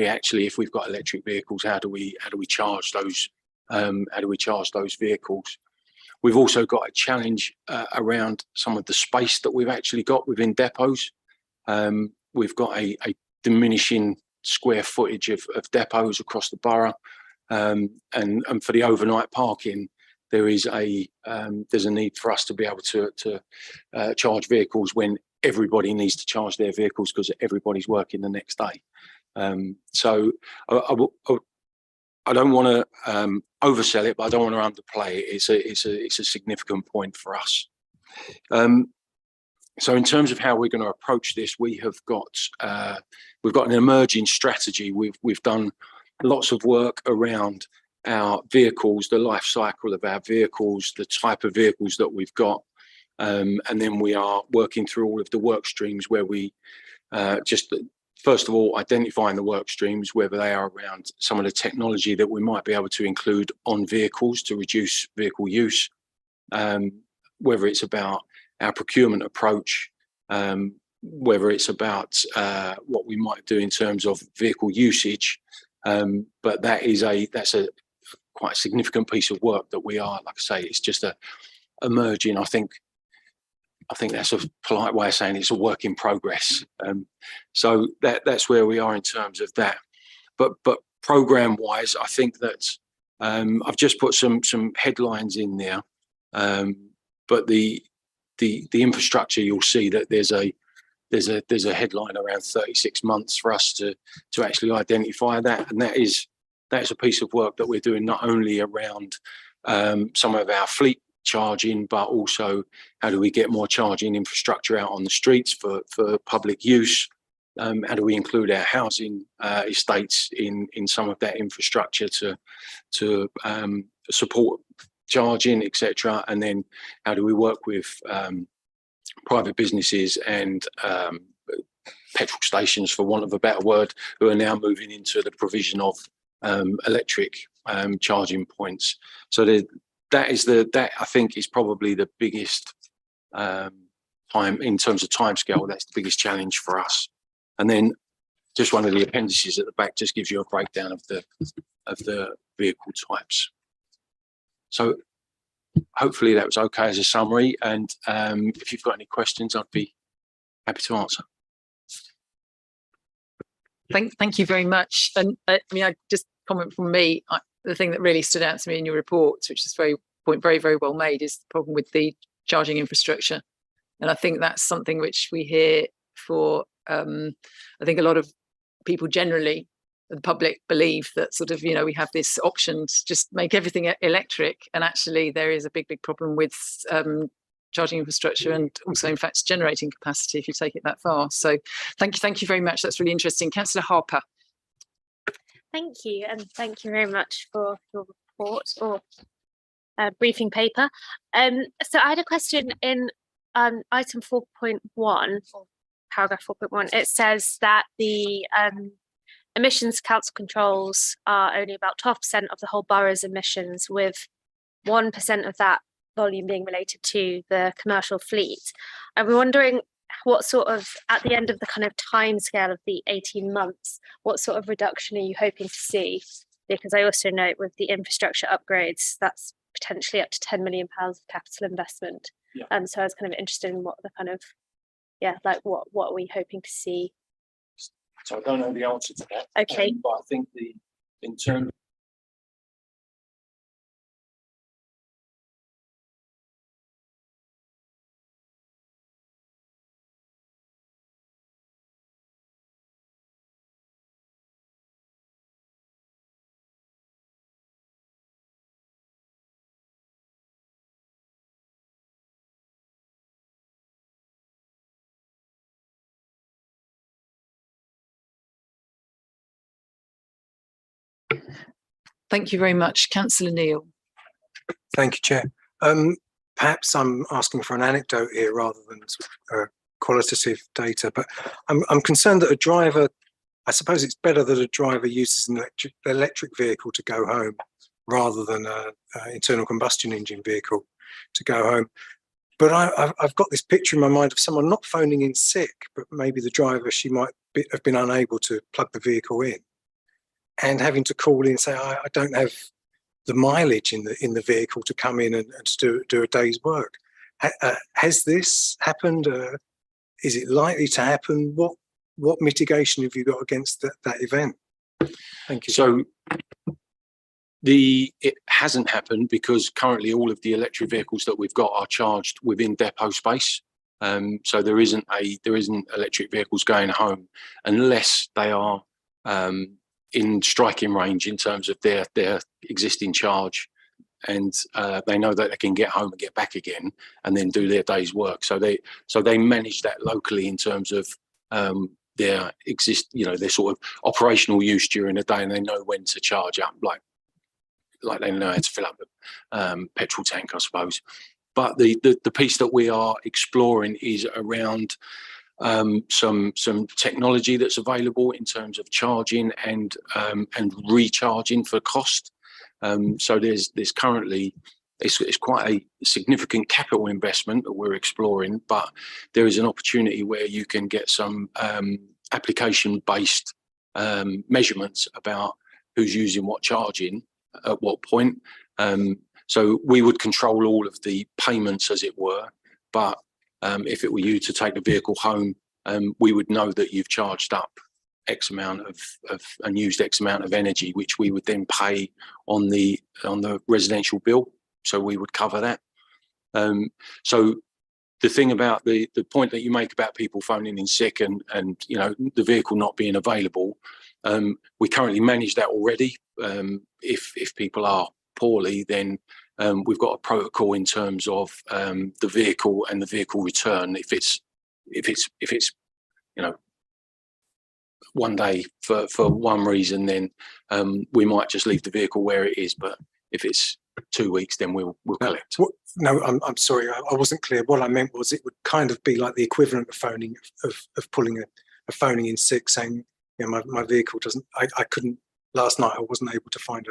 Speaker 10: actually, if we've got electric vehicles, how do we charge those? How do we charge those vehicles? We've also got a challenge around some of the space that we've actually got within depots. We've got a diminishing square footage of depots across the borough, and for the overnight parking, there's a need for us to be able to charge vehicles when everybody needs to charge their vehicles because everybody's working the next day. So I don't want to oversell it, but I don't want to underplay it. It's a significant point for us. So in terms of how we're going to approach this, we've got an emerging strategy. We've done lots of work around our vehicles, the life cycle of our vehicles, the type of vehicles that we've got, and then we are working through all of the work streams where we first of all, identifying the work streams, whether they are around some of the technology that we might be able to include on vehicles to reduce vehicle use, whether it's about our procurement approach, whether it's about what we might do in terms of vehicle usage. But that's a quite a significant piece of work that we are, like I say, it's just emerging. I think that's a polite way of saying it's a work in progress. So that's where we are in terms of that. But program wise, I think that I've just put some headlines in there. But the infrastructure, you'll see that there's there's a headline around 36 months for us to actually identify that, and that's a piece of work that we're doing not only around some of our fleet charging, but also how do we get more charging infrastructure out on the streets for public use. How do we include our housing estates in some of that infrastructure to support charging, etc. And then how do we work with private businesses and petrol stations, for want of a better word, who are now moving into the provision of electric charging points. So that I think is probably the biggest time in terms of timescale. That's the biggest challenge for us. And then just one of the appendices at the back just gives you a breakdown of the vehicle types. So hopefully that was okay as a summary. And if you've got any questions, I'd be happy to answer.
Speaker 1: Thank you very much. And I mean, I just comment from me, the thing that really stood out to me in your report, which is very well made, is the problem with the charging infrastructure. And I think that's something which we hear for, I think a lot of people generally, the public, believe that sort of, we have this option to just make everything electric. And actually there is a big problem with charging infrastructure, and also in fact generating capacity if you take it that far. So thank you very much. That's really interesting. Councillor Harper.
Speaker 4: Thank you, and thank you very much for your report or briefing paper. So I had a question in item 4.1, or paragraph 4.1. It says that the emissions council controls are only about 12% of the whole borough's emissions, with 1% of that volume being related to the commercial fleet. I'm wondering what sort of, at the end of the kind of time scale of the 18 months, what sort of reduction are you hoping to see? Because I also note with the infrastructure upgrades, that's potentially up to £10 million of capital investment.
Speaker 10: Yeah.
Speaker 4: So I was kind of interested in what the kind of, what are we hoping to see?
Speaker 10: So I don't know the answer to that.
Speaker 4: Okay.
Speaker 10: But I think in terms.
Speaker 1: Thank you very much. Councillor Neil.
Speaker 2: Thank you, Chair. Perhaps I'm asking for an anecdote here rather than qualitative data, but I'm concerned that a driver, I suppose it's better that a driver uses an electric vehicle to go home rather than an internal combustion engine vehicle to go home. But I've got this picture in my mind of someone not phoning in sick, but maybe the driver, she might have been unable to plug the vehicle in, and having to call in and say, I don't have the mileage in the vehicle to come in and to do a day's work. Has this happened? Is it likely to happen? What mitigation have you got against that event? Thank you.
Speaker 10: So it hasn't happened because currently all of the electric vehicles that we've got are charged within depot space. So there isn't electric vehicles going home unless they are in striking range in terms of their existing charge, and they know that they can get home and get back again and then do their day's work. So they manage that locally in terms of their sort of operational use during the day, and they know when to charge up, like they know how to fill up the petrol tank, I suppose. But the piece that we are exploring is around some technology that's available in terms of charging and recharging for cost. So there's currently, it's quite a significant capital investment that we're exploring, but there is an opportunity where you can get some application-based measurements about who's using what charging at what point. So we would control all of the payments, as it were, but if it were you to take the vehicle home, we would know that you've charged up X amount of and used X amount of energy, which we would then pay on the residential bill. So we would cover that. So the thing about the point that you make about people phoning in sick and you know, the vehicle not being available, we currently manage that already. If people are poorly, then we've got a protocol in terms of the vehicle and the vehicle return. If it's you know, one day for one reason, then we might just leave the vehicle where it is. But if it's 2 weeks, then we'll collect.
Speaker 2: No, I'm sorry, I wasn't clear. What I meant was it would kind of be like the equivalent of phoning of pulling a phoning in sick, saying, you know, my vehicle doesn't. I couldn't last night. I wasn't able to find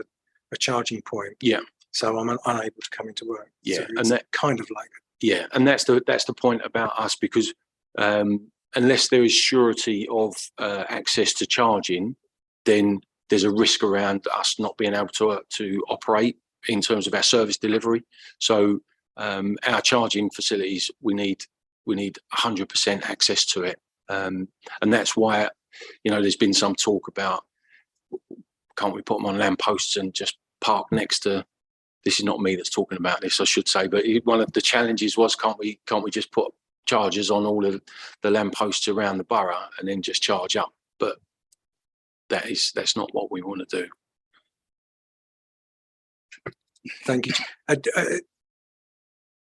Speaker 2: a charging point.
Speaker 10: Yeah.
Speaker 2: So I'm unable to come into work.
Speaker 10: Yeah,
Speaker 2: so
Speaker 10: and that
Speaker 2: kind of like.
Speaker 10: Yeah, and that's the point about us, because unless there is surety of access to charging, then there's a risk around us not being able to operate in terms of our service delivery. So our charging facilities, we need 100% access to it, and that's why, you know, there's been some talk about, can't we put them on lampposts and just park next to. This is not me that's talking about this, I should say, but one of the challenges was, can't we just put chargers on all of the lampposts around the borough and then just charge up? But that's not what we want to do.
Speaker 2: Thank you.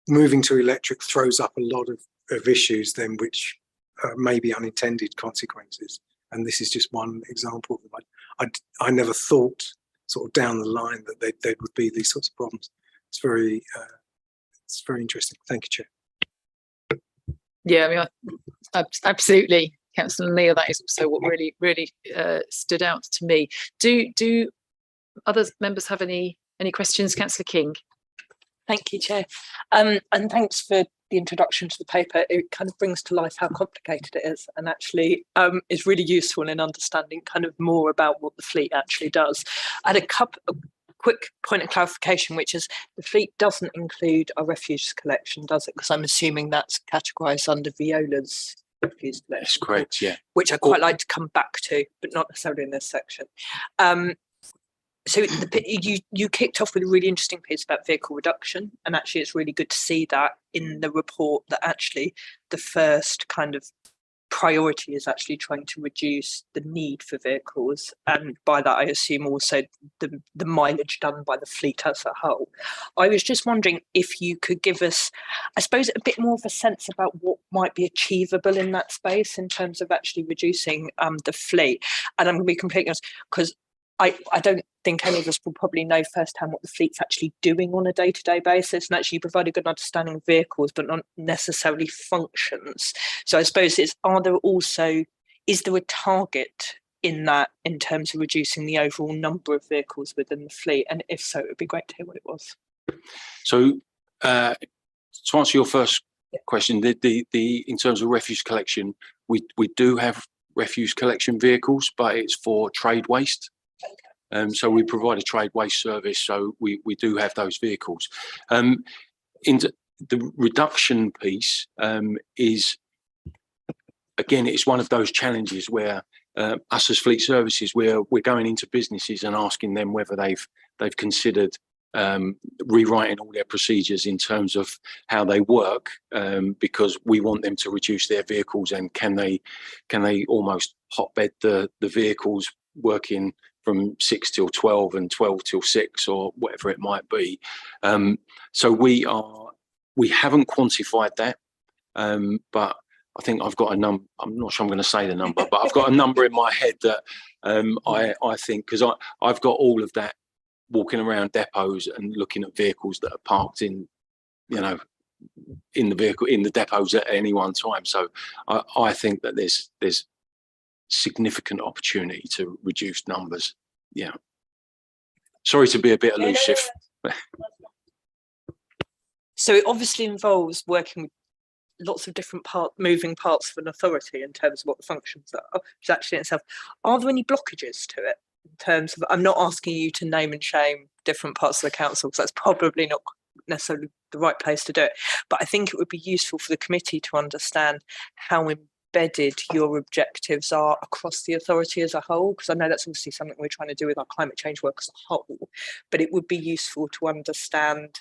Speaker 2: Moving to electric throws up a lot of issues then, which may be unintended consequences, and this is just one example of them. I never thought sort of down the line that there would be these sorts of problems. It's very interesting. Thank you, Chair.
Speaker 1: Yeah, I mean, absolutely, Councillor Neil. That is also what really stood out to me. Do other members have any questions, Councillor King?
Speaker 6: Thank you, Chair. And thanks for the introduction to the paper. It kind of brings to life how complicated it is, and actually is really useful in understanding kind of more about what the fleet actually does. I had a quick point of clarification, which is the fleet doesn't include our refuse collection, does it? Because I'm assuming that's categorised under Viola's refuse collection.
Speaker 10: That's correct, yeah.
Speaker 6: Which I'd quite like to come back to, but not necessarily in this section. So you kicked off with a really interesting piece about vehicle reduction, and actually it's really good to see that in the report that actually the first kind of priority is actually trying to reduce the need for vehicles, and by that I assume also the mileage done by the fleet as a whole. I was just wondering if you could give us, I suppose, a bit more of a sense about what might be achievable in that space in terms of actually reducing the fleet. And I'm going to be completely honest, because I don't think any of us will probably know firsthand what the fleet's actually doing on a day-to-day basis, and actually you provide a good understanding of vehicles, but not necessarily functions. So I suppose is there a target in that in terms of reducing the overall number of vehicles within the fleet? And if so, it would be great to hear what it was.
Speaker 10: So to answer your first question, the in terms of refuse collection, we do have refuse collection vehicles, but it's for trade waste. So we provide a trade waste service, so we do have those vehicles. In the reduction piece is, again, it's one of those challenges where us as fleet services, we're going into businesses and asking them whether they've considered rewriting all their procedures in terms of how they work, because we want them to reduce their vehicles, and can they almost hotbed the vehicles working from 6 till 12 and 12 till 6 or whatever it might be. So we haven't quantified that, but I think I've got a number. I'm not sure I'm going to say the number, but I've got a number in my head that I think, because I've got all of that walking around depots and looking at vehicles that are parked in the depots at any one time. So I think that there's significant opportunity to reduce numbers. Yeah. Sorry to be a bit elusive.
Speaker 6: So it obviously involves working with lots of different moving parts of an authority in terms of what the functions are, which actually in itself. Are there any blockages to it in terms of, I'm not asking you to name and shame different parts of the council, because that's probably not necessarily the right place to do it, but I think it would be useful for the committee to understand how embedded your objectives are across the authority as a whole, because I know that's obviously something we're trying to do with our climate change work as a whole, but it would be useful to understand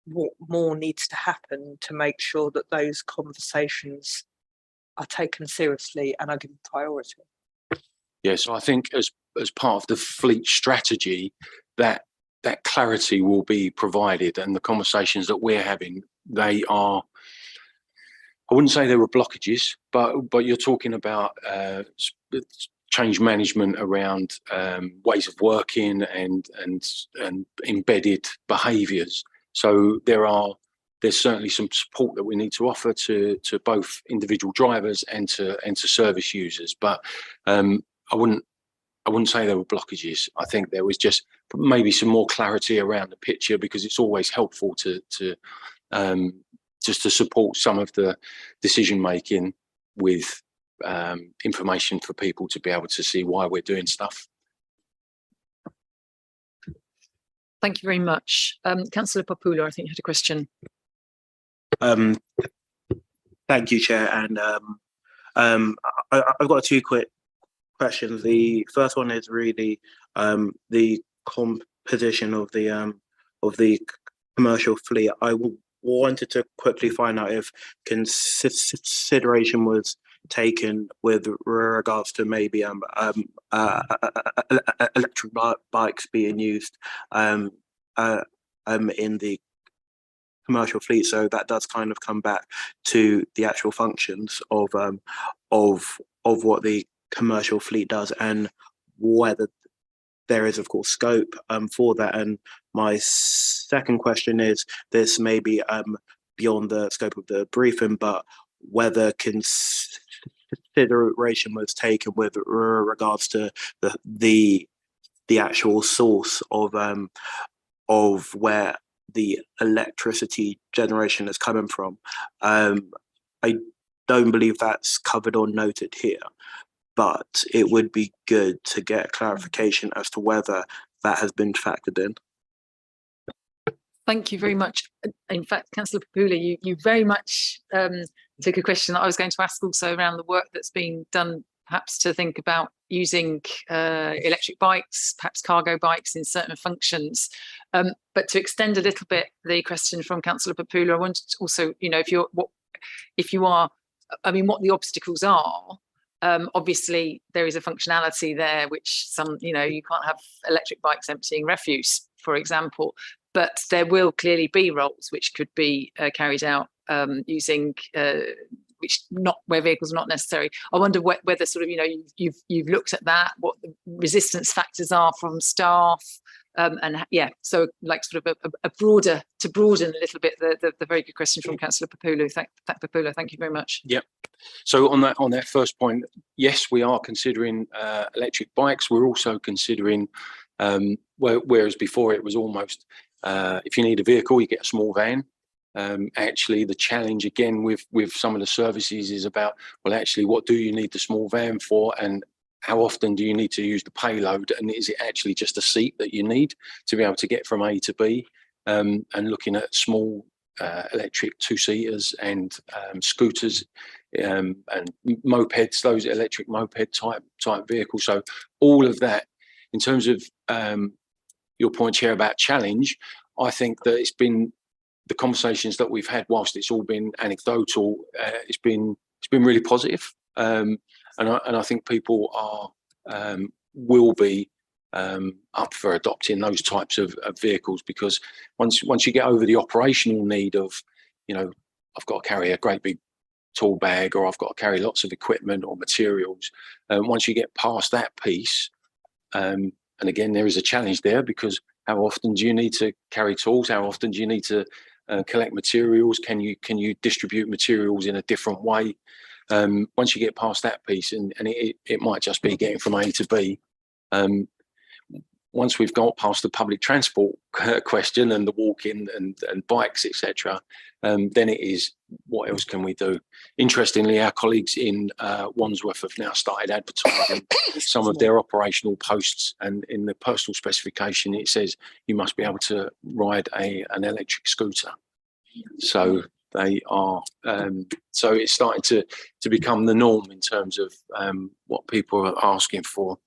Speaker 6: what more needs to happen to make sure that those conversations are taken seriously and are given priority?
Speaker 10: Yes, I think as part of the fleet strategy, that clarity will be provided, and the conversations that we're having, they are, I wouldn't say there were blockages, but you're talking about change management around ways of working and embedded behaviours. So there's certainly some support that we need to offer to both individual drivers and to service users. But I wouldn't say there were blockages. I think there was just maybe some more clarity around the picture, because it's always helpful to just to support some of the decision making with information for people to be able to see why we're doing stuff.
Speaker 1: Thank you very much. Councillor Papula, I think you had a question.
Speaker 11: Thank you, Chair. And I've got two quick questions. The first one is really the composition of the commercial fleet. I wanted to quickly find out if consideration was taken with regards to maybe electric bikes being used in the commercial fleet. So that does kind of come back to the actual functions of what the commercial fleet does, and whether there is, of course, scope for that. And my second question is, this may be beyond the scope of the briefing, but whether consideration was taken with regards to the actual source of where the electricity generation is coming from. I don't believe that's covered or noted here, but it would be good to get clarification as to whether that has been factored in.
Speaker 1: Thank you very much. In fact, Councillor Papula, you very much took a question that I was going to ask also around the work that's being done, perhaps to think about using electric bikes, perhaps cargo bikes in certain functions. But to extend a little bit the question from Councillor Papula, I wanted to also, what the obstacles are. Obviously, there is a functionality there which you can't have electric bikes emptying refuse, for example, but there will clearly be roles which could be carried out using where vehicles are not necessary. I wonder whether sort of you've looked at that, what the resistance factors are from staff, so like sort of a broader, to broaden a little bit the very good question from Councillor Papula. Thank you very much.
Speaker 10: Yep. So on that first point, yes, we are considering electric bikes. We're also considering whereas before it was almost if you need a vehicle, you get a small van. Actually, the challenge again with some of the services is about, well, actually, what do you need the small van for, and how often do you need to use the payload, and is it actually just a seat that you need to be able to get from A to B? And looking at small electric two-seaters and scooters and mopeds, those electric moped type vehicles. So all of that, in terms of your point here about challenge, I think that it's been the conversations that we've had, whilst it's all been anecdotal, it's been really positive, and I think people will be up for adopting those types of vehicles, because once you get over the operational need of, I've got to carry a great big tool bag, or I've got to carry lots of equipment or materials, once you get past that piece, and again there is a challenge there, because how often do you need to carry tools? How often do you need to collect materials? Can you distribute materials in a different way? Once you get past that piece, and it might just be getting from A to B. Once we've got past the public transport question and the walking and bikes, etc., then it is, what else can we do? Interestingly, our colleagues in Wandsworth have now started advertising some of their operational posts, and in the personal specification it says you must be able to ride an electric scooter. So they are, so it's starting to become the norm in terms of what people are asking for.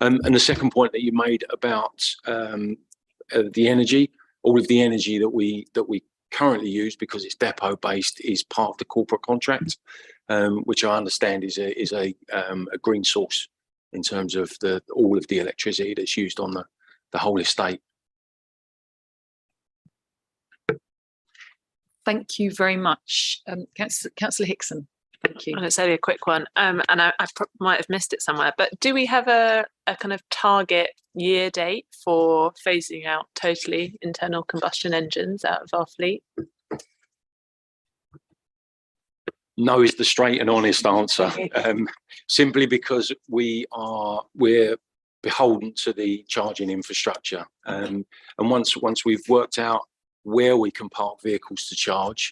Speaker 10: And the second point that you made about the energy, all of the energy that we currently use, because it's depot based, is part of the corporate contract, which I understand is a green source in terms of all of the electricity that's used on the whole estate.
Speaker 1: Thank you very much. Councillor Hickson, thank you.
Speaker 5: And it's only a quick one, and I might have missed it somewhere, but do we have a kind of target year date for phasing out totally internal combustion engines out of our fleet?
Speaker 10: No is the straight and honest answer, simply because we're beholden to the charging infrastructure, and once we've worked out where we can park vehicles to charge,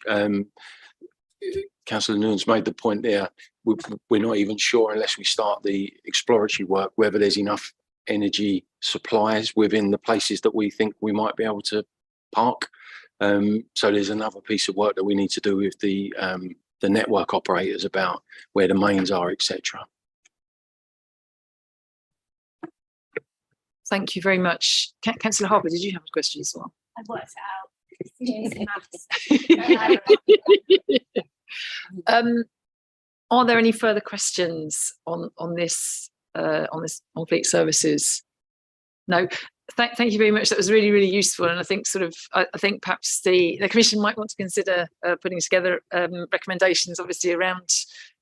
Speaker 10: Councillor Nunes made the point there, we're not even sure, unless we start the exploratory work, whether there's enough energy supplies within the places that we think we might be able to park. So there's another piece of work that we need to do with the network operators about where the mains are, etc.
Speaker 1: Thank you very much. Councillor Harper, did you have a question as well?
Speaker 7: I worked it out.
Speaker 1: Are there any further questions on fleet services? No. Thank you very much. That was really, really useful, and I think I think perhaps the Commission might want to consider putting together recommendations, obviously around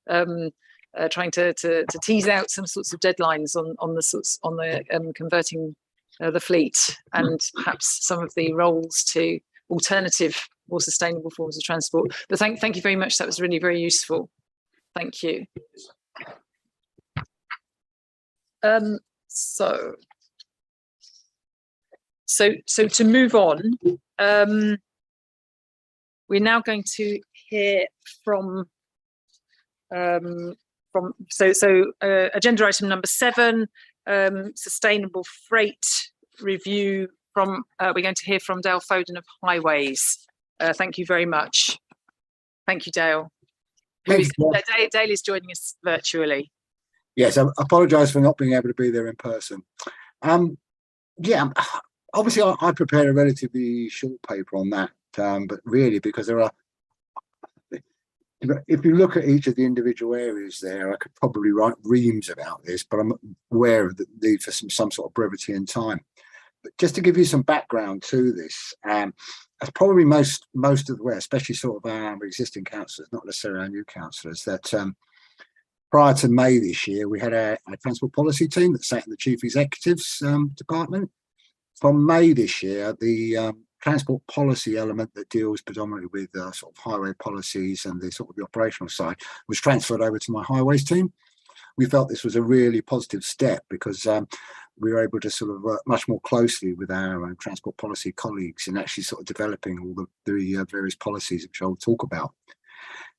Speaker 1: trying to tease out some sorts of deadlines on converting the fleet, and perhaps some of the roles to alternative, more sustainable forms of transport. But thank you very much. That was really very useful. Thank you. So to move on, we're now going to hear from agenda item number 7, sustainable freight review. We're going to hear from Dale Foden of Highways. Thank you very much. Thank you, Dale. Dale is joining us virtually.
Speaker 12: Yes, I apologise for not being able to be there in person. Yeah, obviously I prepared a relatively short paper on that, but really because there are, if you look at each of the individual areas there, I could probably write reams about this, but I'm aware of the need for some sort of brevity in time. But just to give you some background to this, as probably most of the way, especially sort of our existing councillors, not necessarily our new councillors, that prior to May this year, we had a transport policy team that sat in the Chief Executive's department. From May this year, the transport policy element that deals predominantly with sort of highway policies and the sort of the operational side was transferred over to my highways team. We felt this was a really positive step because we were able to sort of work much more closely with our transport policy colleagues in actually sort of developing all the various policies which I'll talk about.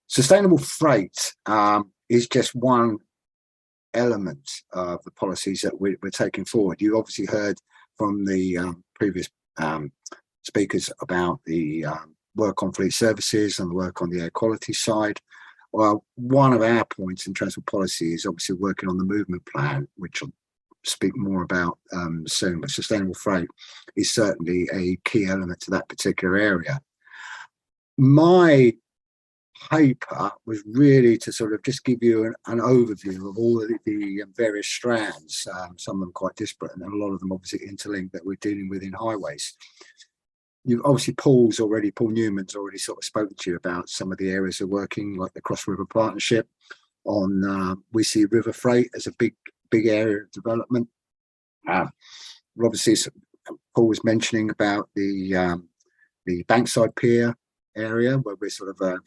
Speaker 12: Sustainable freight is just one element of the policies that we're taking forward. You obviously heard from the previous speakers about the work on fleet services and the work on the air quality side. Well, one of our points in transport policy is obviously working on the movement plan, which I'll speak more about soon, but sustainable freight is certainly a key element to that particular area. My paper was really to sort of just give you an overview of all of the various strands, some of them quite disparate and a lot of them obviously interlinked, that we're dealing with in highways. You obviously Paul Newman's already sort of spoken to you about some of the areas of working, like the Cross River Partnership on we see river freight as a big area of development. Obviously Paul was mentioning about the Bankside Pier area, where we're sort of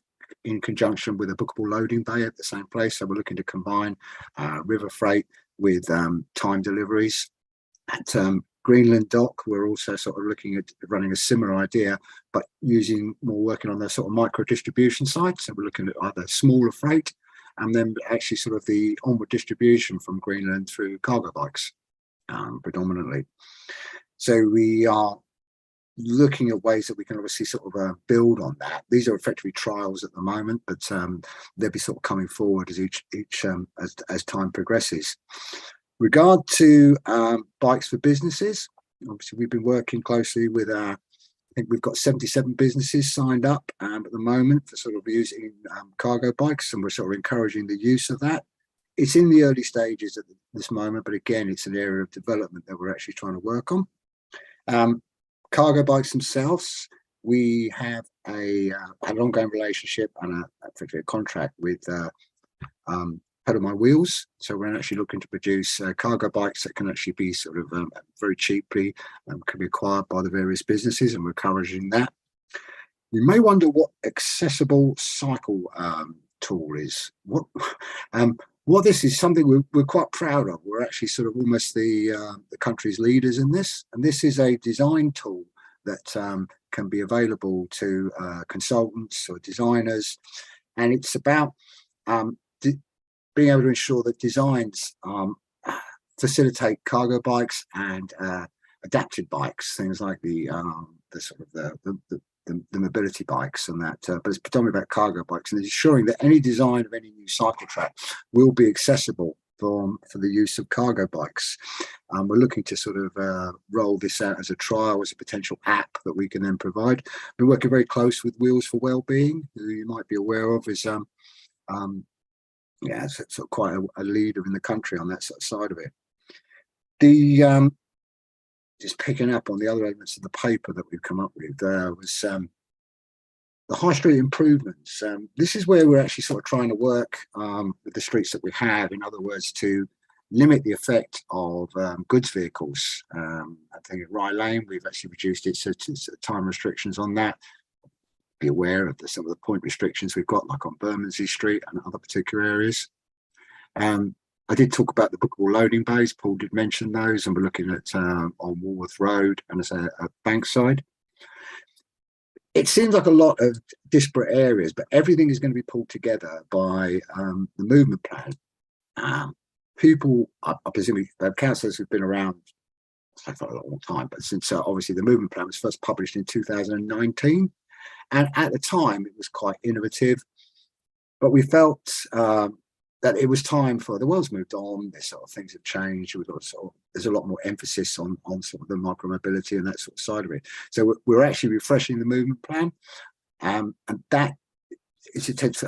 Speaker 12: in conjunction with a bookable loading bay at the same place. So we're looking to combine river freight with time deliveries. At Greenland Dock, we're also sort of looking at running a similar idea, but working on the sort of micro distribution side. So we're looking at either smaller freight and then actually sort of the onward distribution from Greenland through cargo bikes predominantly. So we are looking at ways that we can obviously sort of build on that. These are effectively trials at the moment, but they'll be sort of coming forward as time progresses. Regard to bikes for businesses, obviously we've been working closely with our think we've got 77 businesses signed up at the moment for sort of using cargo bikes, and we're sort of encouraging the use of that. It's in the early stages at this moment, but again, it's an area of development that we're actually trying to work on. Cargo bikes themselves, we have an ongoing relationship and a contract with Pedal My Wheels. So we're actually looking to produce cargo bikes that can actually be sort of very cheaply can be acquired by the various businesses, and we're encouraging that. You may wonder what accessible cycle tool is. What this is something we're quite proud of. We're actually sort of almost the country's leaders in this, and this is a design tool that can be available to consultants or designers, and it's about being able to ensure that designs facilitate cargo bikes and adapted bikes, things like the mobility bikes and that, but it's predominantly about cargo bikes, and ensuring that any design of any new cycle track will be accessible for the use of cargo bikes. We're looking to sort of roll this out as a trial, as a potential app that we can then provide. We're working very close with Wheels for Wellbeing, who you might be aware of is it's sort of quite a leader in the country on that side of it. The just picking up on the other elements of the paper that we've come up with was the high street improvements. This is where we're actually sort of trying to work with the streets that we have. In other words, to limit the effect of goods vehicles. I think at Rye Lane, we've actually reduced it to time restrictions on that. Be aware of some of the point restrictions we've got, like on Bermondsey Street and other particular areas. I did talk about the bookable loading bays. Paul did mention those, and we're looking at on Walworth Road and as a Bankside. It seems like a lot of disparate areas, but everything is going to be pulled together by the movement plan. People, I presume, councillors have been around for a long time, but since obviously the movement plan was first published in 2019. And at the time, it was quite innovative, but we felt that it was time for the world's moved on. This sort of things have changed. There's a lot more emphasis on sort of the micromobility and that sort of side of it. So we're actually refreshing the movement plan, and that is intense.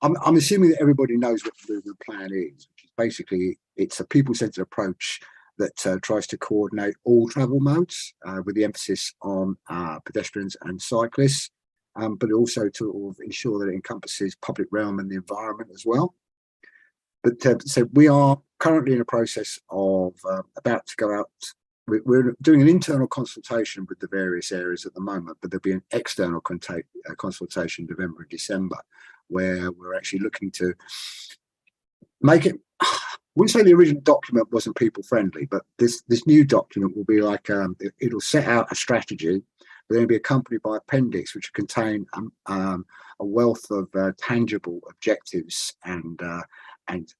Speaker 12: I'm assuming that everybody knows what the movement plan is, which is basically it's a people-centered approach that tries to coordinate all travel modes with the emphasis on pedestrians and cyclists. But also to ensure that it encompasses public realm and the environment as well. But so we are currently in a process of about to go out. We're doing an internal consultation with the various areas at the moment, but there'll be an external consultation November and December, where we're actually looking to make it. I wouldn't say the original document wasn't people friendly, but this new document will be like it'll set out a strategy. They're going to be accompanied by appendix, which contain a wealth of tangible objectives and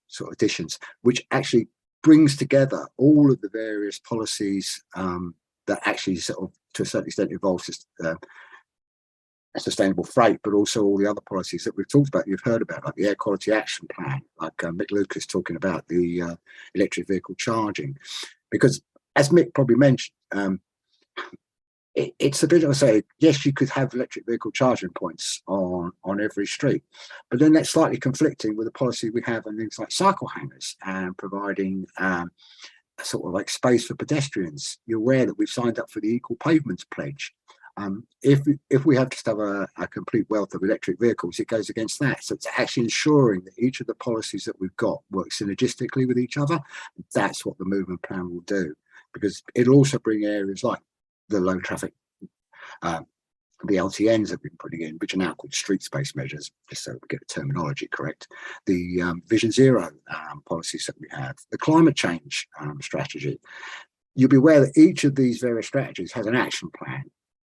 Speaker 12: sort of additions, which actually brings together all of the various policies that actually sort of, to a certain extent, involve sustainable freight, but also all the other policies that we've talked about, you've heard about, like the air quality action plan, like Mick Lucas talking about the electric vehicle charging. Because as Mick probably mentioned, it's a bit of a say, yes, you could have electric vehicle charging points on every street, but then that's slightly conflicting with the policy we have on things like cycle hangers and providing sort of like space for pedestrians. You're aware that we've signed up for the Equal Pavements Pledge. If we have just have a complete wealth of electric vehicles, it goes against that. So it's actually ensuring that each of the policies that we've got work synergistically with each other. That's what the movement plan will do, because it'll also bring areas like the low traffic, the LTNs have been putting in, which are now called street space measures, just so we get the terminology correct. The Vision Zero policies that we have, the climate change strategy. You'll be aware that each of these various strategies has an action plan.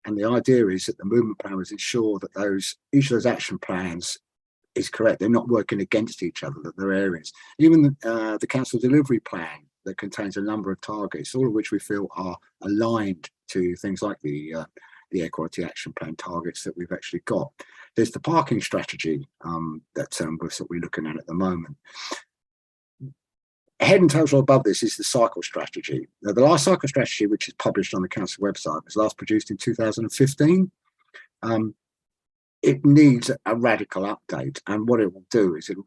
Speaker 12: And the idea is that the movement plan will ensure that each of those action plans is correct. They're not working against each other, that they're areas. Even the council delivery plan that contains a number of targets, all of which we feel are aligned to things like the air quality action plan targets that we've actually got. There's the parking strategy that we're looking at the moment. head and total above this is the cycle strategy. Now, the last cycle strategy, which is published on the council website, was last produced in 2015. It needs a radical update, and what it will do is it will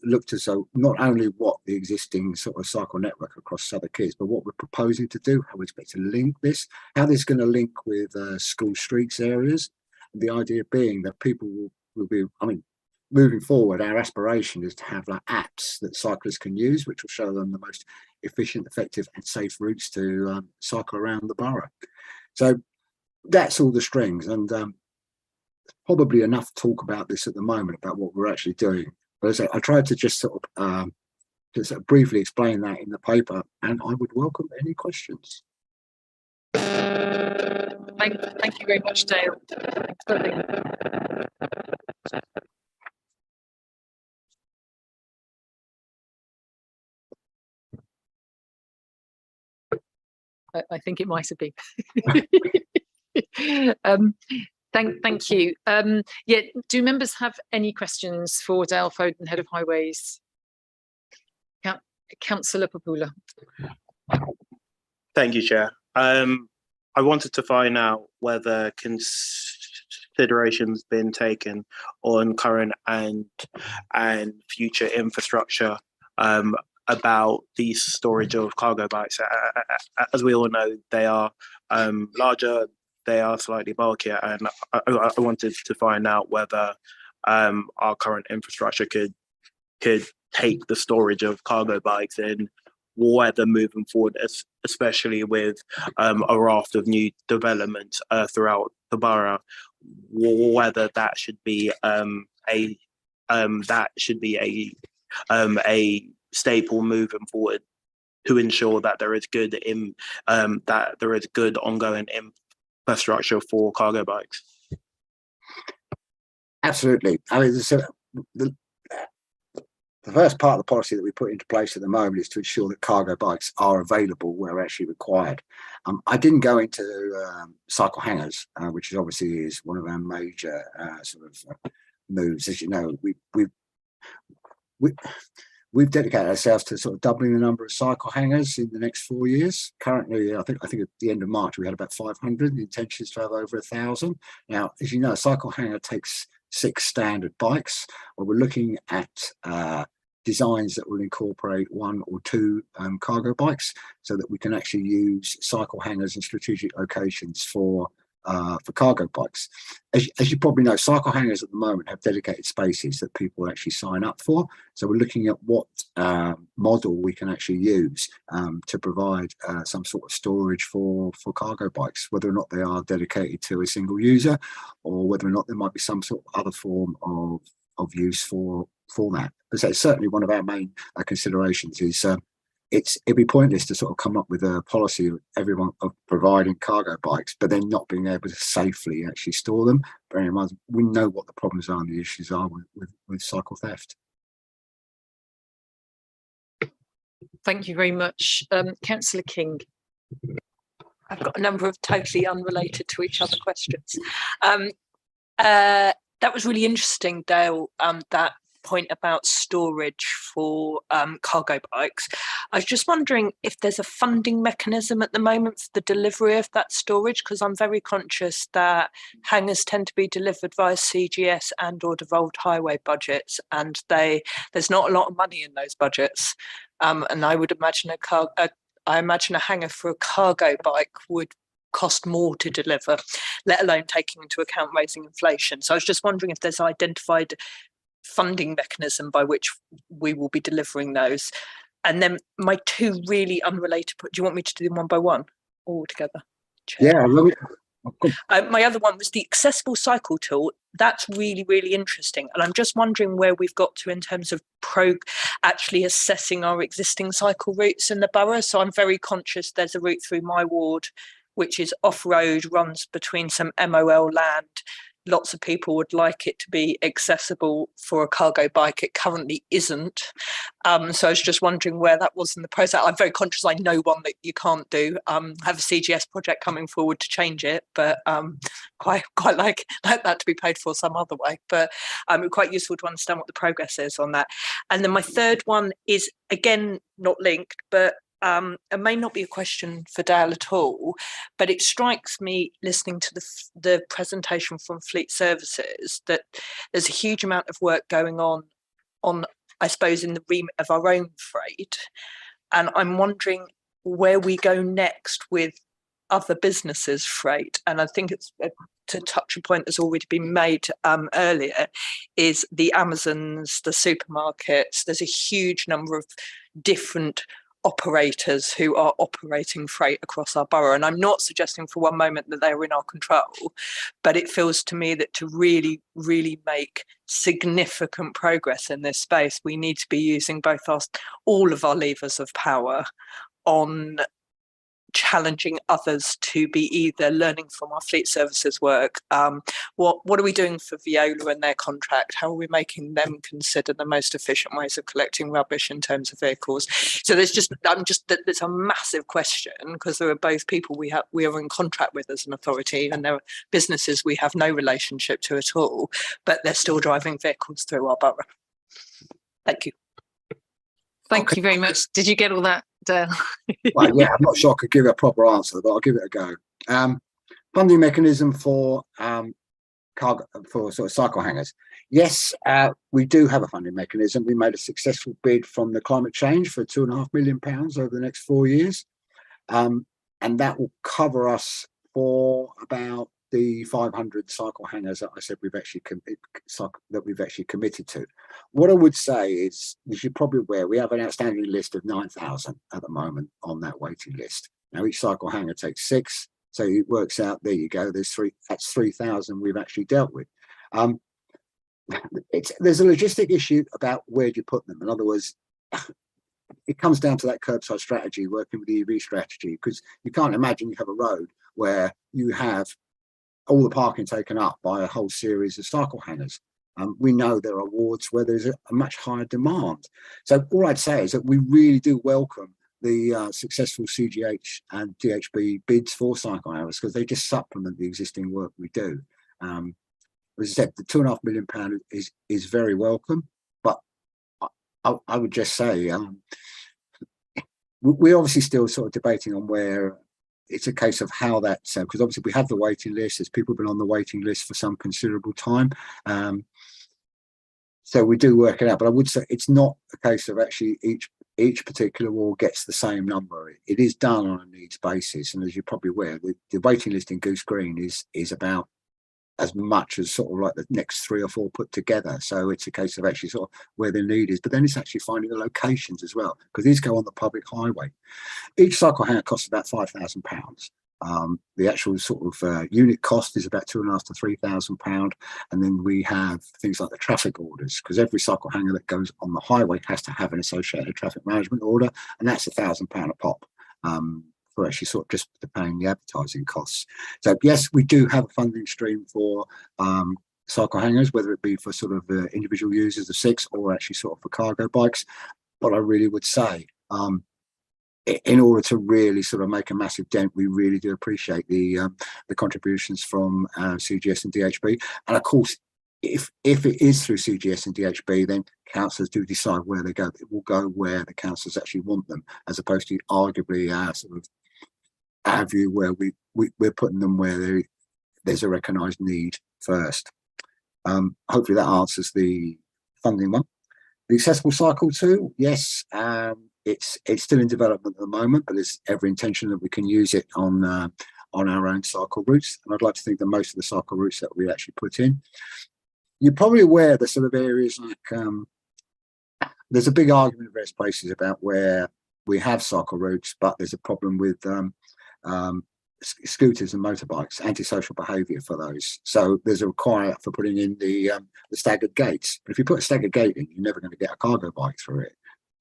Speaker 12: look to so not only what the existing sort of cycle network across Southwark is, but what we're proposing to do, how we expect to link this, how this is going to link with school streets areas. And the idea being that people will be, I mean, moving forward, our aspiration is to have like apps that cyclists can use, which will show them the most efficient, effective, and safe routes to cycle around the borough. So that's all the strings, and probably enough talk about this at the moment about what we're actually doing. But as I tried to just sort of briefly explain that in the paper, and I would welcome any questions.
Speaker 1: Thank you very much, Dale. I think it might have been. Thank you. Yeah, do members have any questions for Dale Foden, Head of Highways? Councillor Papula.
Speaker 11: Thank you, Chair. I wanted to find out whether consideration's been taken on current and future infrastructure about the storage of cargo bikes. As we all know, they are larger, they are slightly bulkier, and I wanted to find out whether our current infrastructure could take the storage of cargo bikes and whether moving forward, especially with a raft of new developments throughout the borough, whether that should be a staple moving forward to ensure that there is good ongoing infrastructure for cargo bikes.
Speaker 12: Absolutely. I mean, the first part of the policy that we put into place at the moment is to ensure that cargo bikes are available where actually required. I didn't go into cycle hangers, which is obviously one of our major sort of moves. As you know, we've dedicated ourselves to sort of doubling the number of cycle hangers in the next 4 years. Currently, I think at the end of March we had about 500. The intention is to have over 1,000. Now, as you know, a cycle hanger takes 6 standard bikes. Well, we're looking at designs that will incorporate 1 or 2 cargo bikes, so that we can actually use cycle hangers in strategic locations for cargo bikes. As you probably know, cycle hangers at the moment have dedicated spaces that people actually sign up for. So we're looking at what model we can actually use to provide some sort of storage for cargo bikes, whether or not they are dedicated to a single user, or whether or not there might be some sort of other form of use for that. So it's certainly one of our main considerations is it'd be pointless to sort of come up with a policy of everyone of providing cargo bikes, but then not being able to safely actually store them. Bearing in mind, we know what the problems are and the issues are with cycle theft.
Speaker 1: Thank you very much. Councillor King.
Speaker 6: I've got a number of totally unrelated to each other questions. That was really interesting, Dale, that point about storage for cargo bikes. I was just wondering if there's a funding mechanism at the moment for the delivery of that storage, because I'm very conscious that hangars tend to be delivered via CGS and or devolved highway budgets, and there's not a lot of money in those budgets. And I would imagine a hanger for a cargo bike would cost more to deliver, let alone taking into account raising inflation. So I was just wondering if there's identified funding mechanism by which we will be delivering those. And then my 2 really unrelated, do you want me to do them one by one or all together?
Speaker 12: Chair?
Speaker 6: Yeah. My other one was the accessible cycle tool. That's really, really interesting. And I'm just wondering where we've got to in terms of actually assessing our existing cycle routes in the borough. So I'm very conscious there's a route through my ward, which is off-road, runs between some MOL land, lots of people would like it to be accessible for a cargo bike. It currently isn't. So I was just wondering where that was in the process. I'm very conscious I know one that you can't do. Have a CGS project coming forward to change it, but quite like that to be paid for some other way. But quite useful to understand what the progress is on that. And then my third one is, again, not linked, but it may not be a question for Dale at all, but it strikes me listening to the presentation from Fleet Services that there's a huge amount of work going on, I suppose, in the remit of our own freight. And I'm wondering where we go next with other businesses' freight. And I think it's to touch a point that's already been made earlier, is the Amazons, the supermarkets. There's a huge number of different operators who are operating freight across our borough. And I'm not suggesting for one moment that they're in our control, but it feels to me that to really, really make significant progress in this space, we need to be using all of our levers of power on challenging others to be either learning from our Fleet Services work. What are we doing for Veolia and their contract? How are we making them consider the most efficient ways of collecting rubbish in terms of vehicles? So it's a massive question, because there are both people we are in contract with as an authority, and there are businesses we have no relationship to at all, but they're still driving vehicles through our borough. Thank you.
Speaker 1: Thank you very much. Did you get all that, Dale?
Speaker 12: Well, yeah, I'm not sure I could give a proper answer, but I'll give it a go. Funding mechanism for cargo, for sort of cycle hangers. Yes, we do have a funding mechanism. We made a successful bid from the climate change for £2.5 million over the next 4 years, and that will cover us for about the 500 cycle hangers that I said we've actually committed to. What I would say is, as you're probably aware, we have an outstanding list of 9,000 at the moment on that waiting list. Now each cycle hanger takes 6, so it works out. There you go. There's 3. That's 3,000 we've actually dealt with. There's a logistic issue about where do you put them. In other words, it comes down to that curbside strategy, working with the EV strategy, because you can't imagine you have a road where you have all the parking taken up by a whole series of cycle hangers. We know there are wards where there's a much higher demand. So all I'd say is that we really do welcome the successful CGH and DHB bids for cycle hangers, because they just supplement the existing work we do. As I said, the £2.5 million is very welcome, but I would just say we're obviously still sort of debating on where. It's a case of how that, because obviously we have the waiting list. There's people been on the waiting list for some considerable time, so we do work it out. But I would say it's not a case of actually each particular ward gets the same number. It is done on a needs basis, and as you're probably aware, the waiting list in Goose Green is about as much as sort of like the next 3 or 4 put together. So it's a case of actually sort of where the need is, but then it's actually finding the locations as well, because these go on the public highway. Each cycle hanger costs about £5,000. The actual sort of unit cost is about £2,500 to £3,000, and then we have things like the traffic orders, because every cycle hanger that goes on the highway has to have an associated traffic management order, and that's £1,000 a pop. For actually sort of just paying the advertising costs. So yes, we do have a funding stream for cycle hangers, whether it be for sort of individual users of 6 or actually sort of for cargo bikes. But I really would say, in order to really sort of make a massive dent, we really do appreciate the contributions from CGS and DHB. And of course, if it is through CGS and DHB, then councillors do decide where they go. It will go where the councillors actually want them, as opposed to arguably our view where we're putting them where there's a recognised need first. Hopefully that answers the funding one. The accessible cycle too, yes, it's still in development at the moment, but there's every intention that we can use it on our own cycle routes. And I'd like to think that most of the cycle routes that we actually put in, you're probably aware the sort of areas like there's a big argument in various places about where we have cycle routes, but there's a problem with scooters and motorbikes, antisocial behaviour for those. So there's a requirement for putting in the staggered gates. But if you put a staggered gate in, you're never going to get a cargo bike through it,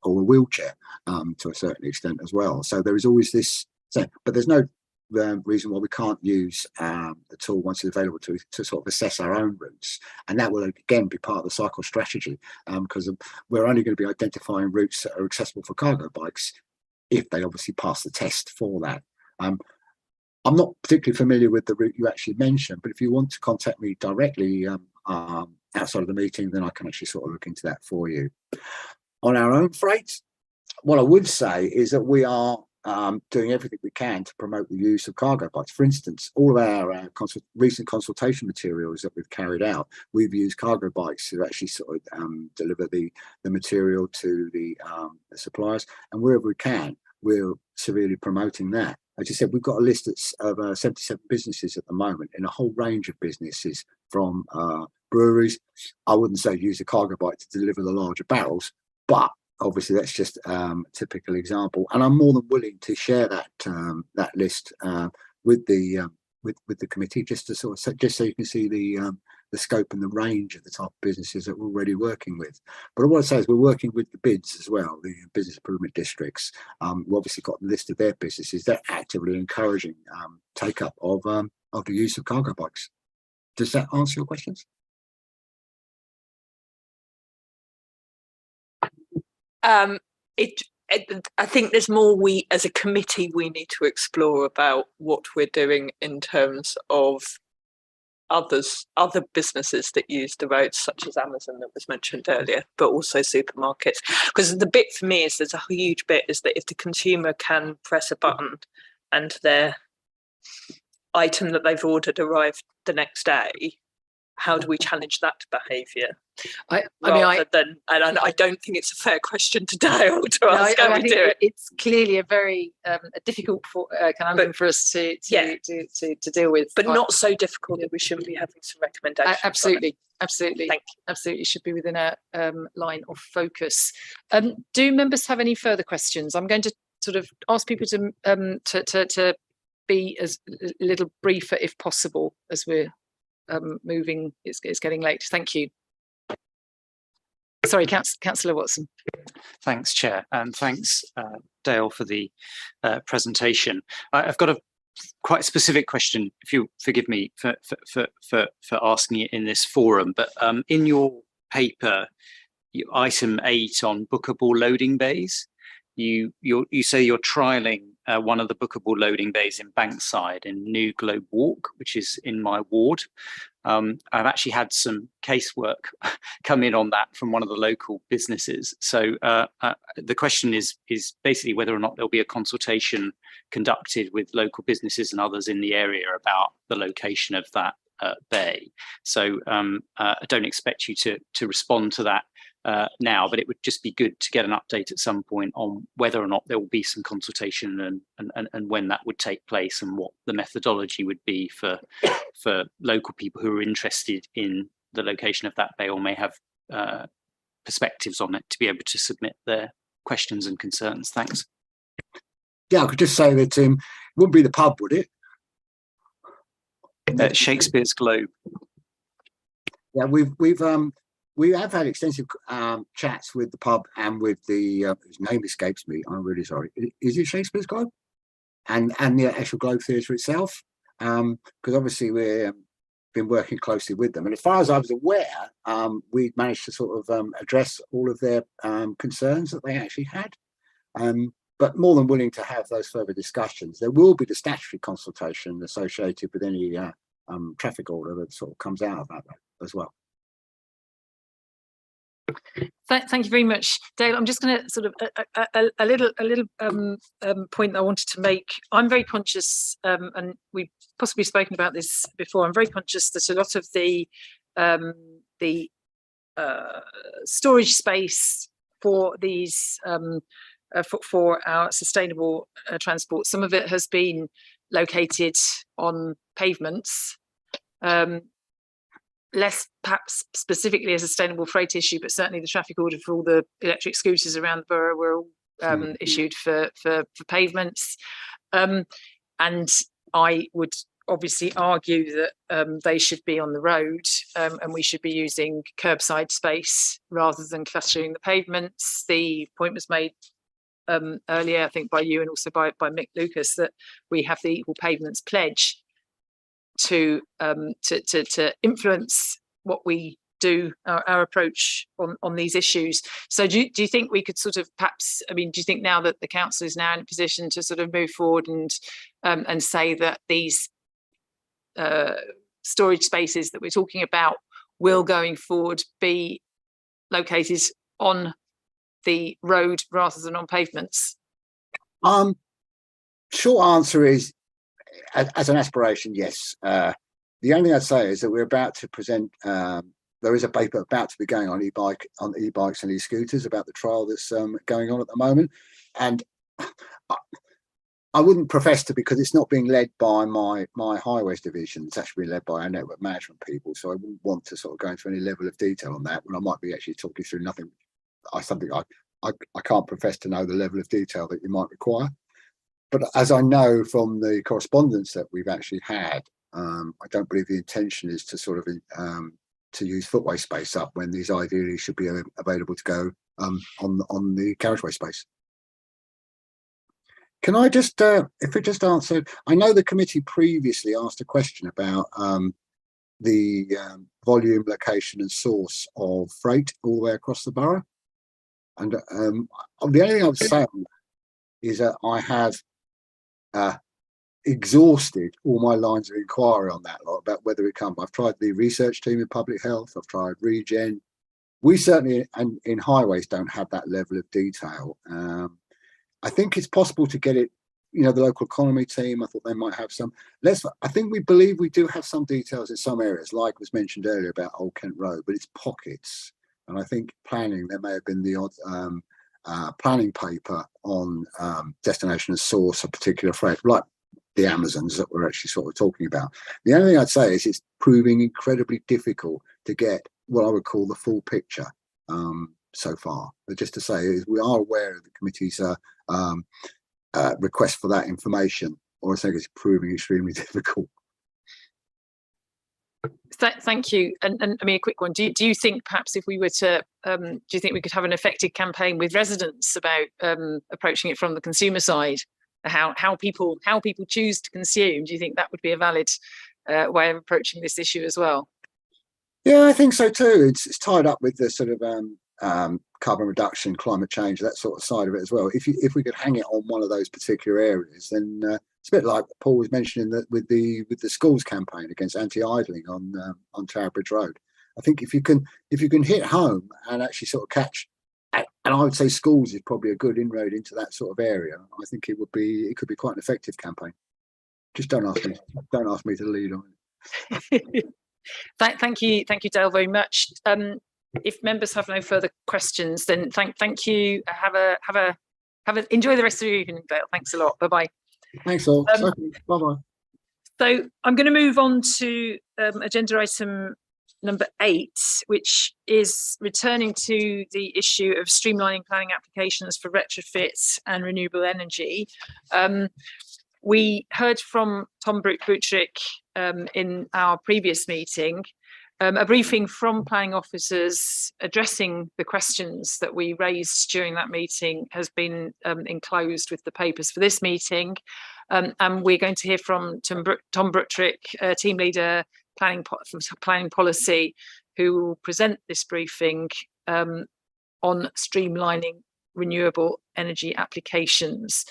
Speaker 12: or a wheelchair to a certain extent as well. So there is always this. But there's no reason why we can't use the tool once it's available to sort of assess our own routes, and that will again be part of the cycle strategy, because we're only going to be identifying routes that are accessible for cargo bikes if they obviously pass the test for that. I'm not particularly familiar with the route you actually mentioned, but if you want to contact me directly outside of the meeting, then I can actually sort of look into that for you. On our own freight, what I would say is that we are doing everything we can to promote the use of cargo bikes. For instance, all of our recent consultation materials that we've carried out, we've used cargo bikes to actually sort of deliver the material to the suppliers, and wherever we can, we're severely promoting that. As you said, we've got a list of 77 businesses at the moment in a whole range of businesses, from breweries. I wouldn't say use a cargo bike to deliver the larger barrels, but obviously that's just a typical example. And I'm more than willing to share that list with the committee, just to sort of just so you can see the scope and the range of the type of businesses that we're already working with. But what I say is we're working with the BIDs as well, the business improvement districts. We've obviously got the list of their businesses. They're actively encouraging take up of the use of cargo bikes. Does that answer your questions?
Speaker 6: I think there's more we as a committee we need to explore about what we're doing in terms of other businesses that use the roads, such as Amazon that was mentioned earlier, but also supermarkets. Because the bit for me is there's a huge bit is that if the consumer can press a button and their item that they've ordered arrived the next day, how do we challenge that behaviour? I don't think it's a fair question to Dale to ask how we do it.
Speaker 1: It's clearly a very a difficult conundrum for us to deal with,
Speaker 6: but not so difficult that we shouldn't be having some recommendations.
Speaker 1: Absolutely. Thank you. Absolutely should be within a line of focus. Do members have any further questions? I'm going to sort of ask people to be as a little briefer if possible as we're moving. It's getting late. Thank you. Sorry, Councillor Watson.
Speaker 3: Thanks, Chair, and thanks, Dale, for the presentation. I've got a quite specific question, if you forgive me for asking it in this forum, but in your paper, item 8 on bookable loading bays, you say you're trialling one of the bookable loading bays in Bankside in New Globe Walk, which is in my ward. I've actually had some casework come in on that from one of the local businesses. So the question is basically whether or not there'll be a consultation conducted with local businesses and others in the area about the location of that bay. So I don't expect you to respond to that now, but it would just be good to get an update at some point on whether or not there will be some consultation and when that would take place and what the methodology would be for local people who are interested in the location of that bay or may have perspectives on it to be able to submit their questions and concerns. Thanks.
Speaker 12: Yeah, I could just say that it wouldn't be the pub, would it?
Speaker 3: Shakespeare's Globe.
Speaker 12: Yeah, we have had extensive chats with the pub and with the whose name escapes me. I'm really sorry. Is it Shakespeare's Globe? And the actual Globe Theatre itself, because obviously we've been working closely with them. And as far as I was aware, we managed to sort of address all of their concerns that they actually had. But more than willing to have those further discussions. There will be the statutory consultation associated with any traffic order that sort of comes out of that as well.
Speaker 1: Thank you very much, Dale. I'm just going to sort of a little point that I wanted to make. I'm very conscious, and we've possibly spoken about this before. I'm very conscious that a lot of the storage space for these for our sustainable transport, some of it has been located on pavements. Less perhaps specifically a sustainable freight issue, but certainly the traffic order for all the electric scooters around the borough were all issued for pavements. And I would obviously argue that they should be on the road, and we should be using curbside space rather than clustering the pavements. The point was made earlier, I think by you and also by Mick Lucas, that we have the Equal Pavements Pledge to influence what we do, our approach on these issues. So do you think we could sort of perhaps, I mean, do you think now that the council is now in a position to sort of move forward and say that these storage spaces that we're talking about will going forward be located on the road rather than on pavements?
Speaker 12: Short answer is, as an aspiration, yes. The only thing I'd say is that we're about to present, there is a paper about to be going on e-bikes and e-scooters about the trial that's going on at the moment. And I wouldn't profess to, because it's not being led by my highways division. It's actually being led by our network management people. So I wouldn't want to sort of go into any level of detail on that when I might be actually talking through something I can't profess to know the level of detail that you might require. But as I know from the correspondence that we've actually had, I don't believe the intention is to sort of to use footway space up when these ideally should be available to go on the carriageway space. Can I just, if we just answer, I know the committee previously asked a question about the volume, location and source of freight all the way across the borough. And the only thing I would say on that is that I have exhausted all my lines of inquiry on that lot about whether it comes. I've tried the research team in public health, I've tried Regen. We certainly, and in highways, don't have that level of detail. I think it's possible to get it, you know, the local economy team, I thought they might have some. I think we believe we do have some details in some areas, like was mentioned earlier about Old Kent Road, but it's pockets. And I think planning, there may have been the odd planning paper on destination and source of particular freight, like the Amazons that we're actually sort of talking about. The only thing I'd say is it's proving incredibly difficult to get what I would call the full picture so far. But just to say is we are aware of the committee's request for that information, or I think it's proving extremely difficult.
Speaker 1: Thank you. And I mean, a quick one. Do you think perhaps if we were to, do you think we could have an effective campaign with residents about approaching it from the consumer side? How people choose to consume? Do you think that would be a valid way of approaching this issue as well?
Speaker 12: Yeah, I think so too. It's tied up with the sort of carbon reduction, climate change, that sort of side of it as well. If we could hang it on one of those particular areas, then it's a bit like Paul was mentioning that with the schools campaign against anti-idling on Tower Bridge Road. I think if you can hit home and actually sort of catch, and I would say schools is probably a good inroad into that sort of area. I think it could be quite an effective campaign. Just don't ask me to lead on it.
Speaker 1: Thank you, Dale, very much. If members have no further questions, then thank you. Enjoy the rest of your evening, Dale. Thanks a lot. Bye bye.
Speaker 12: Thanks all. Bye bye.
Speaker 1: So I'm going to move on to agenda item number 8, which is returning to the issue of streamlining planning applications for retrofit and renewable energy. We heard from Tom Buttrick in our previous meeting, a briefing from planning officers addressing the questions that we raised during that meeting has been enclosed with the papers for this meeting. And we're going to hear from Tom Buttrick, team leader planning policy, who will present this briefing on streamlining renewable energy applications.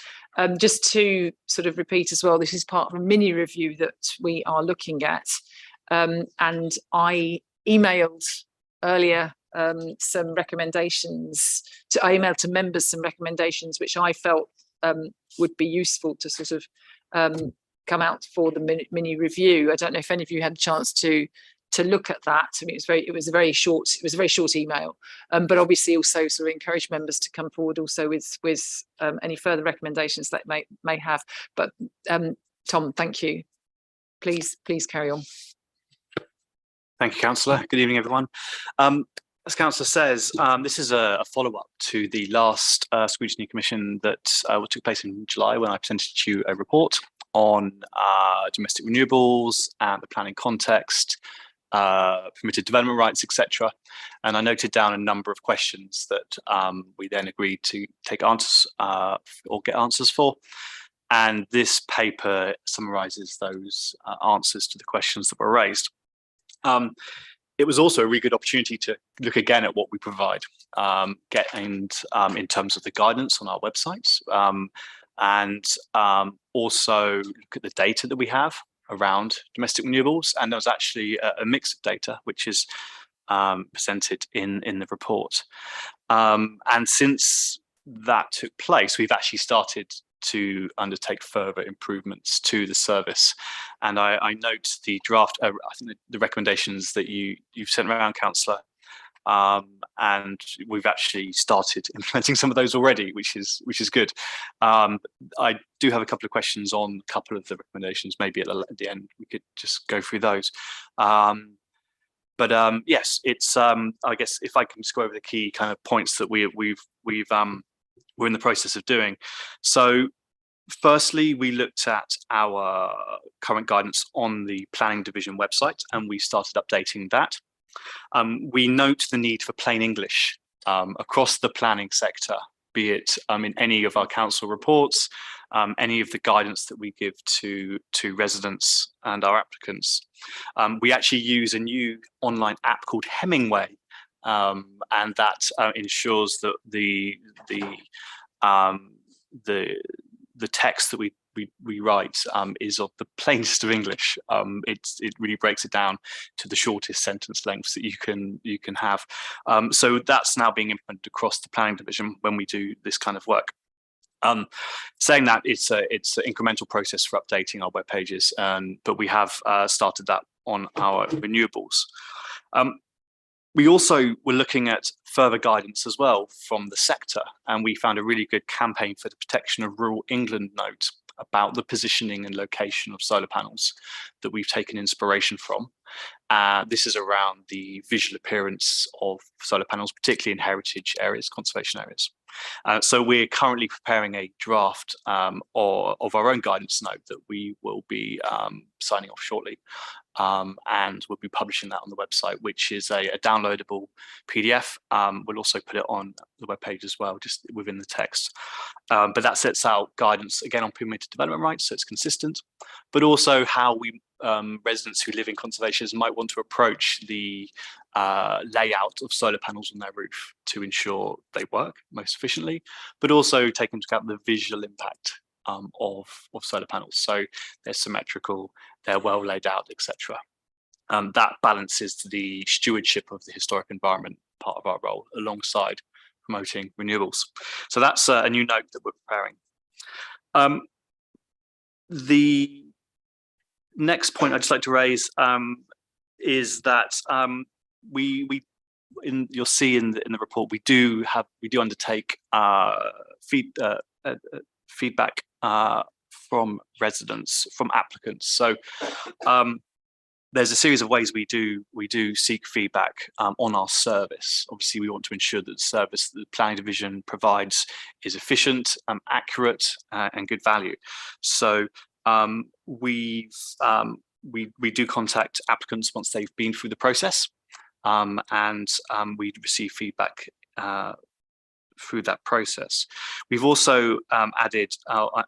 Speaker 1: Just to sort of repeat as well, this is part of a mini review that we are looking at. And I emailed earlier some recommendations. I emailed to members some recommendations which I felt would be useful to sort of come out for the mini review. I don't know if any of you had a chance to look at that. I mean, it was a very short email, but obviously also sort of encourage members to come forward also with any further recommendations that may have. But Tom, thank you. Please carry on.
Speaker 13: Thank you, Councillor. Good evening, everyone. As Councillor says, this is a follow-up to the last Scrutiny Commission that took place in July, when I presented to you a report on domestic renewables and the planning context. permitted development rights, etc. And I noted down a number of questions that we then agreed to take answers or get answers for. And this paper summarises those answers to the questions that were raised. It was also a really good opportunity to look again at what we provide, in terms of the guidance on our websites, and also look at the data that we have around domestic renewables. And there was actually a mix of data which is presented in the report. And since that took place, we've actually started to undertake further improvements to the service. And I note the draft, I think the recommendations that you've sent around, Councillor, and we've actually started implementing some of those already, which is good. I do have a couple of questions on a couple of the recommendations. Maybe at the end we could just go through those. But yes, it's I guess if I can just go over the key kind of points that we're in the process of doing. So firstly, we looked at our current guidance on the planning division website, and we started updating that. We note the need for plain English across the planning sector, be it in any of our council reports, any of the guidance that we give to residents and our applicants. We actually use a new online app called Hemingway, and that ensures that the text that we write is of the plainest of English. It really breaks it down to the shortest sentence lengths that you can have. So that's now being implemented across the planning division when we do this kind of work. Saying that, it's an incremental process for updating our web pages, but we have started that on our renewables. We also were looking at further guidance as well from the sector, and we found a really good campaign for the Protection of Rural England note about the positioning and location of solar panels that we've taken inspiration from. This is around the visual appearance of solar panels, particularly in heritage areas, conservation areas. So we're currently preparing a draft of our own guidance note that we will be signing off shortly. And we'll be publishing that on the website, which is a downloadable PDF. We'll also put it on the webpage as well, just within the text. But that sets out guidance, again, on permitted development rights, so it's consistent, but also how we residents who live in conservations might want to approach the layout of solar panels on their roof to ensure they work most efficiently, but also take into account the visual impact of solar panels. So they're symmetrical, they're well laid out, etc. That balances the stewardship of the historic environment part of our role alongside promoting renewables. So that's a new note that we're preparing. The next point I'd just like to raise is that you'll see in the report we do undertake feedback from residents, from applicants. So there's a series of ways we do seek feedback on our service. Obviously, we want to ensure that the service that the planning division provides is efficient, accurate, and good value. So we do contact applicants once they've been through the process, and we receive feedback through that process. We've also added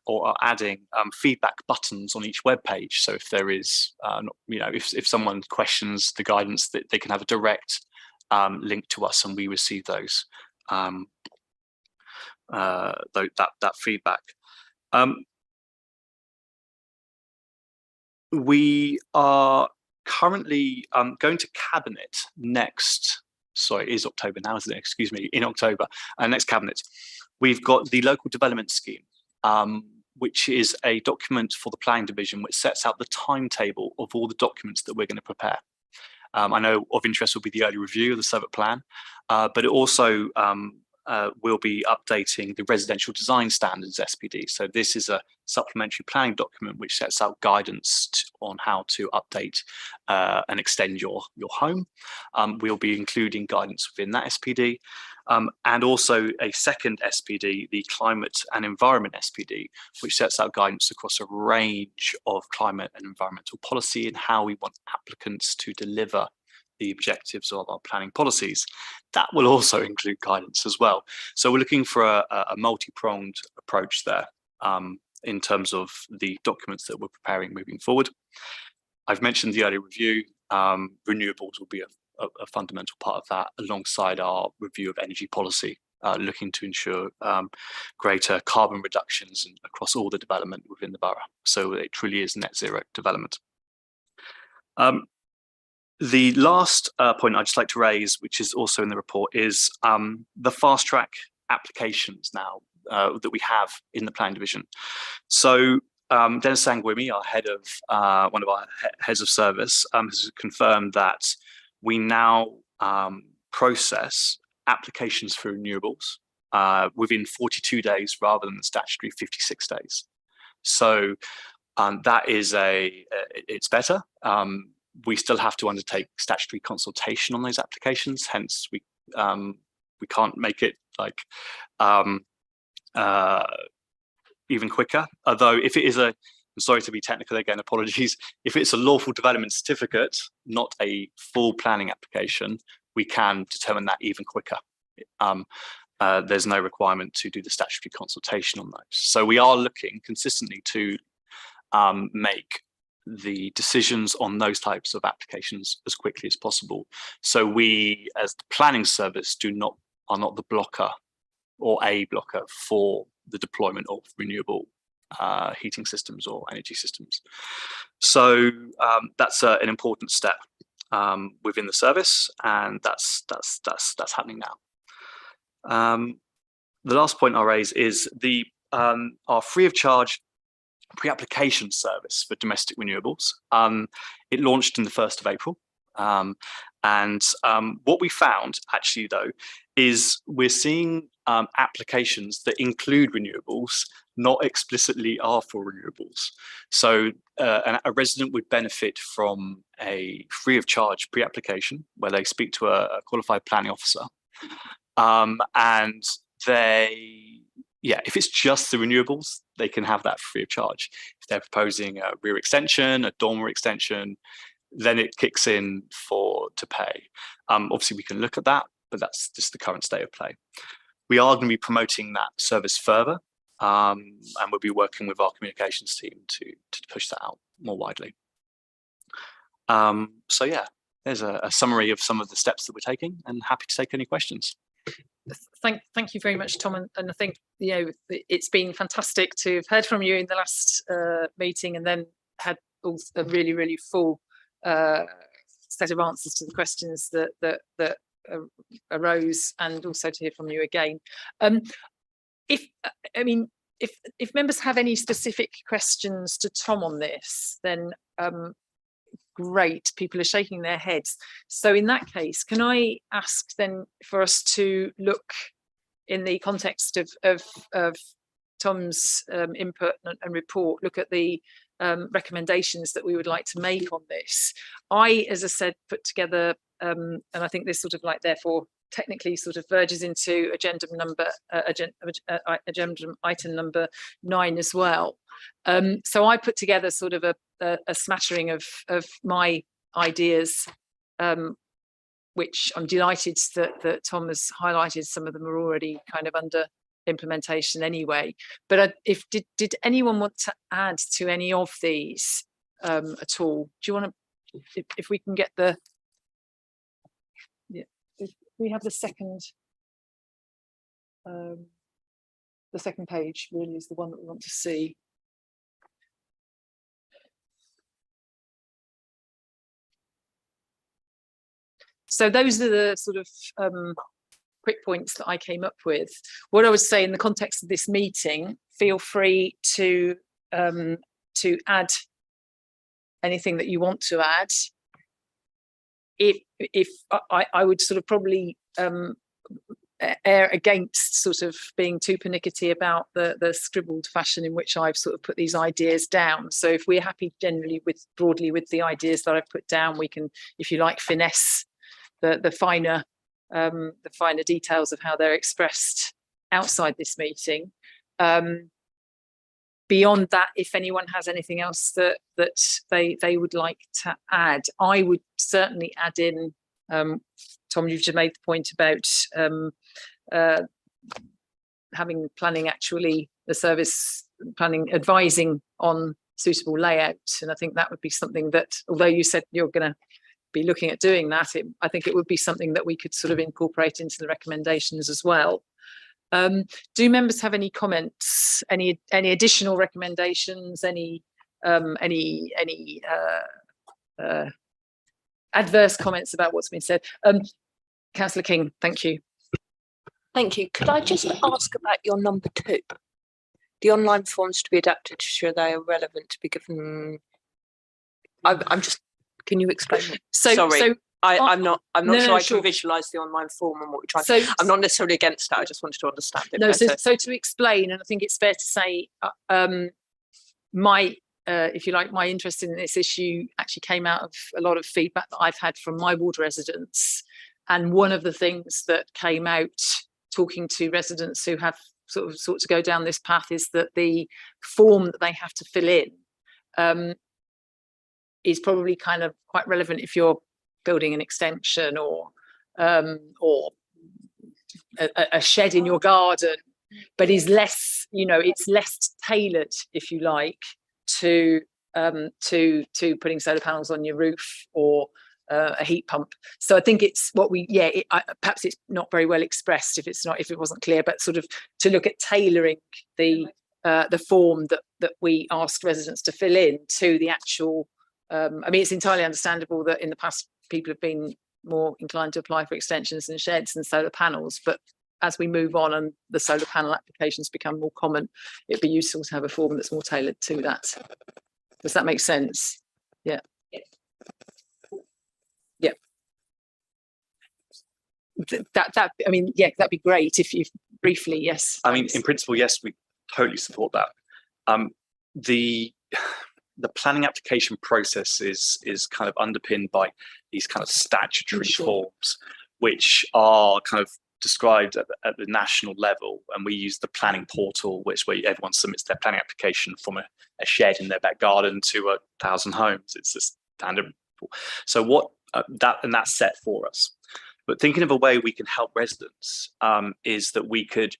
Speaker 13: or are adding feedback buttons on each web page. So if there is, if someone questions the guidance, that they can have a direct link to us, and we receive those that feedback. We are currently going to Cabinet next. Sorry, it is October now, isn't it? Excuse me, in October, next Cabinet. We've got the Local Development Scheme, which is a document for the planning division which sets out the timetable of all the documents that we're going to prepare. I know of interest will be the early review of the Southwark plan, but it also will be updating the residential design standards SPD. So this is a supplementary planning document which sets out guidance on how to update and extend your home. We'll be including guidance within that SPD, and also a second SPD, the Climate and Environment SPD, which sets out guidance across a range of climate and environmental policy and how we want applicants to deliver the objectives of our planning policies. That will also include guidance as well. So we're looking for a multi-pronged approach there in terms of the documents that we're preparing moving forward. I've mentioned the early review. Renewables will be a fundamental part of that, alongside our review of energy policy, looking to ensure greater carbon reductions across all the development within the borough. So it truly is net zero development. The last point I'd just like to raise, which is also in the report, is the fast track applications now that we have in the planning division. So Dennis Sangwimi, our head of one of our heads of service, has confirmed that we now process applications for renewables within 42 days rather than the statutory 56 days. So that is it's better. We still have to undertake statutory consultation on those applications. Hence, we can't make it like even quicker. Although, if it is I'm sorry to be technical again, apologies. If it's a lawful development certificate, not a full planning application, we can determine that even quicker. There's no requirement to do the statutory consultation on those. So we are looking consistently to make the decisions on those types of applications as quickly as possible. So we, as the planning service, are not the blocker or a blocker for the deployment of renewable heating systems or energy systems. So that's an important step within the service, and that's happening now. The last point I'll raise is our free of charge pre-application service for domestic renewables. It launched in the 1st of April. And what we found actually though, is we're seeing applications that include renewables, not explicitly are for renewables. So a resident would benefit from a free of charge pre-application where they speak to a qualified planning officer. And if it's just the renewables, they can have that free of charge. If they're proposing a rear extension, a dormer extension, then it kicks in to pay. Obviously, we can look at that, but that's just the current state of play. We are going to be promoting that service further, and we'll be working with our communications team to push that out more widely. So yeah, there's a summary of some of the steps that we're taking, and happy to take any questions.
Speaker 1: Thank you very much, Tom, and I think it's been fantastic to have heard from you in the last meeting, and then had a really full set of answers to the questions that arose, and also to hear from you again. If members have any specific questions to Tom on this, then great, people are shaking their heads. So in that case, can I ask then for us to look in the context of Tom's input and report, look at the recommendations that we would like to make on this. I, as I said, put together, and I think this sort of therefore technically sort of verges into agenda item number 9 as well. So I put together sort of a smattering of my ideas, which I'm delighted that Tom has highlighted. Some of them are already kind of under implementation anyway. But did anyone want to add to any of these at all? Do you want to, if we can get if we have the second page really is the one that we want to see. So those are the sort of quick points that I came up with. What I would say in the context of this meeting, feel free to add anything that you want to add. If I would sort of probably err against sort of being too pernickety about the scribbled fashion in which I've sort of put these ideas down. So if we're happy generally broadly with the ideas that I've put down, we can, if you like, finesse the finer details of how they're expressed outside this meeting. Beyond that, if anyone has anything else that they would like to add, I would certainly add in, Tom, you've just made the point about having planning, actually the service planning advising on suitable layout, and I think that would be something that, although you said you're going to be looking at doing that, I think it would be something that we could sort of incorporate into the recommendations as well. Do members have any comments, any additional recommendations, any adverse comments about what's been said? Councillor King, thank you.
Speaker 6: Thank you. Could I just ask about your number 2? The online forms to be adapted to ensure they are relevant to be given. I'm just. Can you explain? Sorry. I'm not sure I can visualise the online form and what we're trying. I'm not necessarily against that. I just wanted to understand it.
Speaker 1: No, so to explain, and I think it's fair to say, if you like, my interest in this issue actually came out of a lot of feedback that I've had from my ward residents. And one of the things that came out talking to residents who have sort to go down this path is that the form that they have to fill in is probably kind of quite relevant if you're building an extension or a shed in your garden, but is less, it's less tailored, if you like, to putting solar panels on your roof or a heat pump. So I think it's what we, perhaps it's not very well expressed if it wasn't clear, but sort of to look at tailoring the form that we ask residents to fill in to the actual. I mean, it's entirely understandable that in the past people have been more inclined to apply for extensions and sheds and solar panels, but as we move on and the solar panel applications become more common, it'd be useful to have a form that's more tailored to that. Does that make sense? Yeah. Yeah. That I mean, yeah, that'd be great if you briefly, yes.
Speaker 13: I mean, in principle, yes, we totally support that. The planning application process is kind of underpinned by these kind of statutory forms, which are kind of described at the national level, and we use the planning portal, where everyone submits their planning application from a shed in their back garden to 1,000 homes. It's a standard. So what that's set for us. But thinking of a way we can help residents is that we could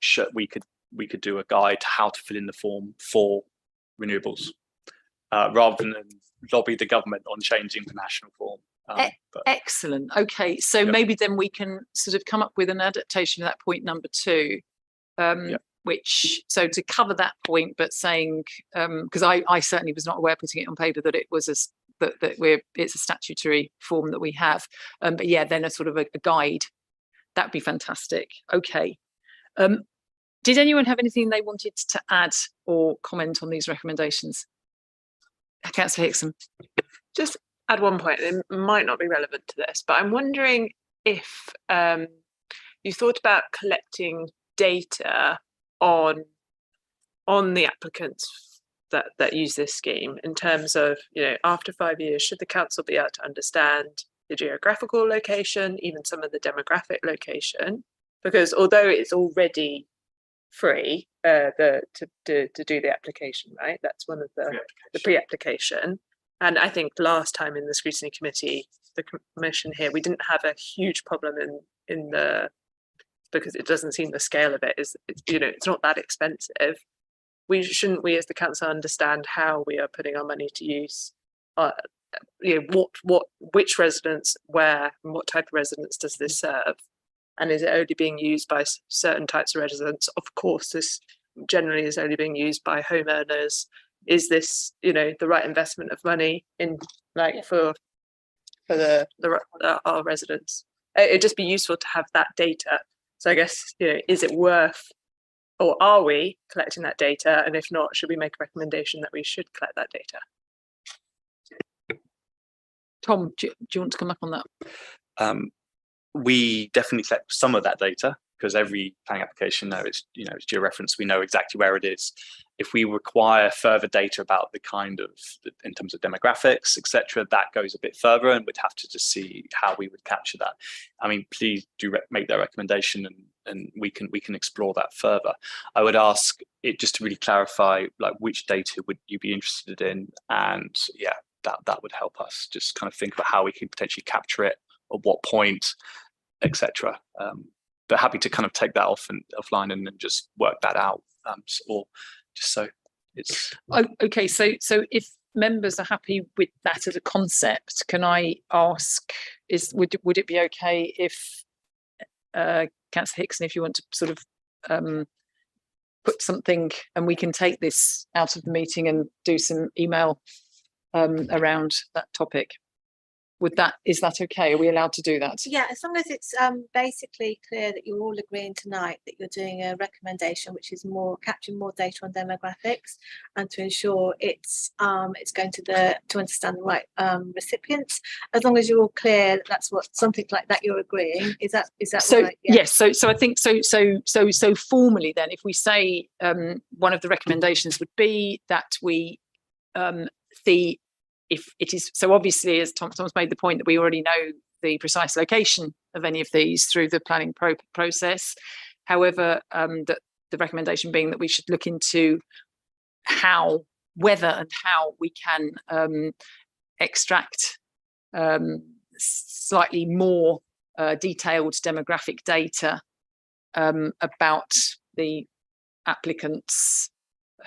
Speaker 13: do a guide to how to fill in the form for renewables. Rather than lobby the government on changing the national form.
Speaker 1: Excellent. Okay, so maybe then we can sort of come up with an adaptation of that point number 2, which, so to cover that point, but saying, because I certainly was not aware, putting it on paper, that it was it's a statutory form that we have. But yeah, then a sort of a guide. That'd be fantastic. Okay. Did anyone have anything they wanted to add or comment on these recommendations? Councillor Hickson.
Speaker 5: Just add one point. It might not be relevant to this, but I'm wondering if you thought about collecting data on the applicants that use this scheme, in terms of, after 5 years, should the council be able to understand the geographical location, even some of the demographic location? Because although it's already free to do the application, right? That's one of the pre-application. And I think last time in the Scrutiny Committee, the Commission here, we didn't have a huge problem in the, because it doesn't seem the scale of it is, it's not that expensive. Shouldn't we as the council understand how we are putting our money to use? Which residents, where, and what type of residents does this serve? And is it only being used by certain types of residents? Of course, this generally is only being used by homeowners. Is this, the right investment of money in, for our residents? It'd just be useful to have that data. So I guess, is it worth, or are we collecting that data? And if not, should we make a recommendation that we should collect that data?
Speaker 1: Tom, do you want to come up on that?
Speaker 13: We definitely collect some of that data. because every planning application now it's it's georeferenced. We know exactly where it is. If we require further data about the kind of, in terms of demographics, etc., that goes a bit further, and we'd have to just see how we would capture that. I mean, please do make that recommendation, and we can explore that further. I would ask it just to really clarify, like, which data would you be interested in, and yeah, that would help us just kind of think about how we can potentially capture it, at what point, etc. But happy to kind of take that offline and then just work that out, or just so it's
Speaker 1: okay. So if members are happy with that as a concept, can I ask, would it be okay if Councillor Hickson, if you want to sort of put something, and we can take this out of the meeting and do some email around that topic? Is that okay? Are we allowed to do that?
Speaker 14: Yeah, as long as it's basically clear that you're all agreeing tonight that you're doing a recommendation which is capturing more data on demographics, and to ensure it's going to understand the right recipients. As long as you're all clear that that's what something like that you're agreeing. Is that
Speaker 1: so
Speaker 14: right? Yeah.
Speaker 1: Yes. So I think so formally then, if we say one of the recommendations would be that we see if it is, so obviously, as Tom's made the point, that we already know the precise location of any of these through the planning process. However, that the recommendation being that we should look into whether and how we can extract slightly more detailed demographic data about the applicants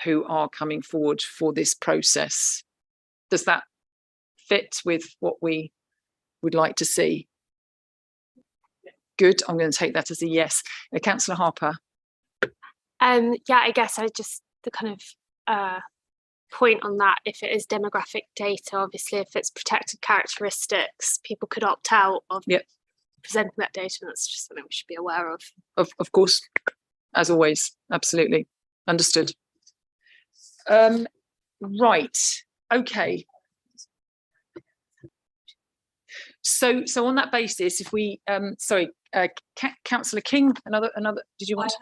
Speaker 1: who are coming forward for this process. Does that fit with what we would like to see? Good. I'm going to take that as a yes. Councillor Harper.
Speaker 4: Yeah, I guess the kind of point on that, if it is demographic data, obviously if it's protected characteristics, people could opt out of presenting that data, and that's just something we should be aware of.
Speaker 1: Of course, as always, absolutely. Understood. Right. Okay. So on that basis, if we, sorry, Councillor King, another, did you want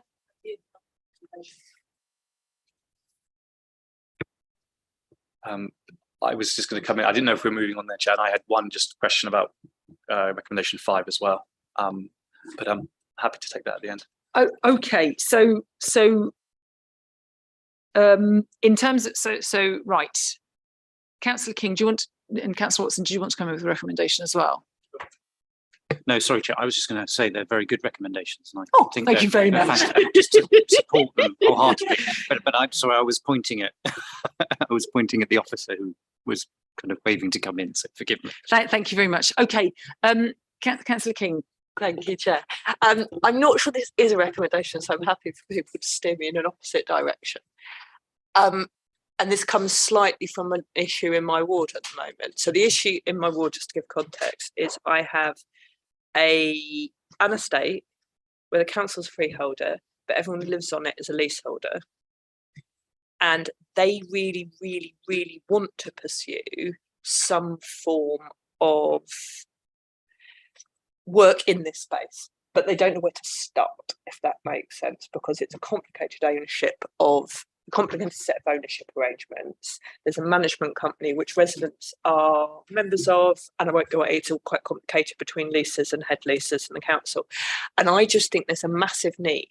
Speaker 1: to?
Speaker 13: I was just going to come in. I didn't know if we were moving on there, Chad. I had one just question about recommendation 5 as well, but I'm happy to take that at the end.
Speaker 1: Oh, okay. So in terms of so right, Councillor King, do you want, and Councillor Watson, do you want to come in with a recommendation as well?
Speaker 3: No, sorry, Chair. I was just going to say they're very good recommendations. And
Speaker 1: I think thank you very much.
Speaker 3: Just to support them wholeheartedly. But I'm sorry, I was pointing at the officer who was kind of waving to come in. So forgive me.
Speaker 1: Thank you very much. Okay, Councillor King.
Speaker 6: Thank you, Chair. I'm not sure this is a recommendation, so I'm happy for people to steer me in an opposite direction. And this comes slightly from an issue in my ward at the moment. So the issue in my ward, just to give context, is I have an estate where the council's freeholder, but everyone who lives on it is a leaseholder. And they really, really, really want to pursue some form of work in this space, but they don't know where to start, if that makes sense, because it's a complicated set of ownership arrangements. There's a management company which residents are members of, and I won't go into it, it's all quite complicated between leases and head leases and the council. And I just think there's a massive need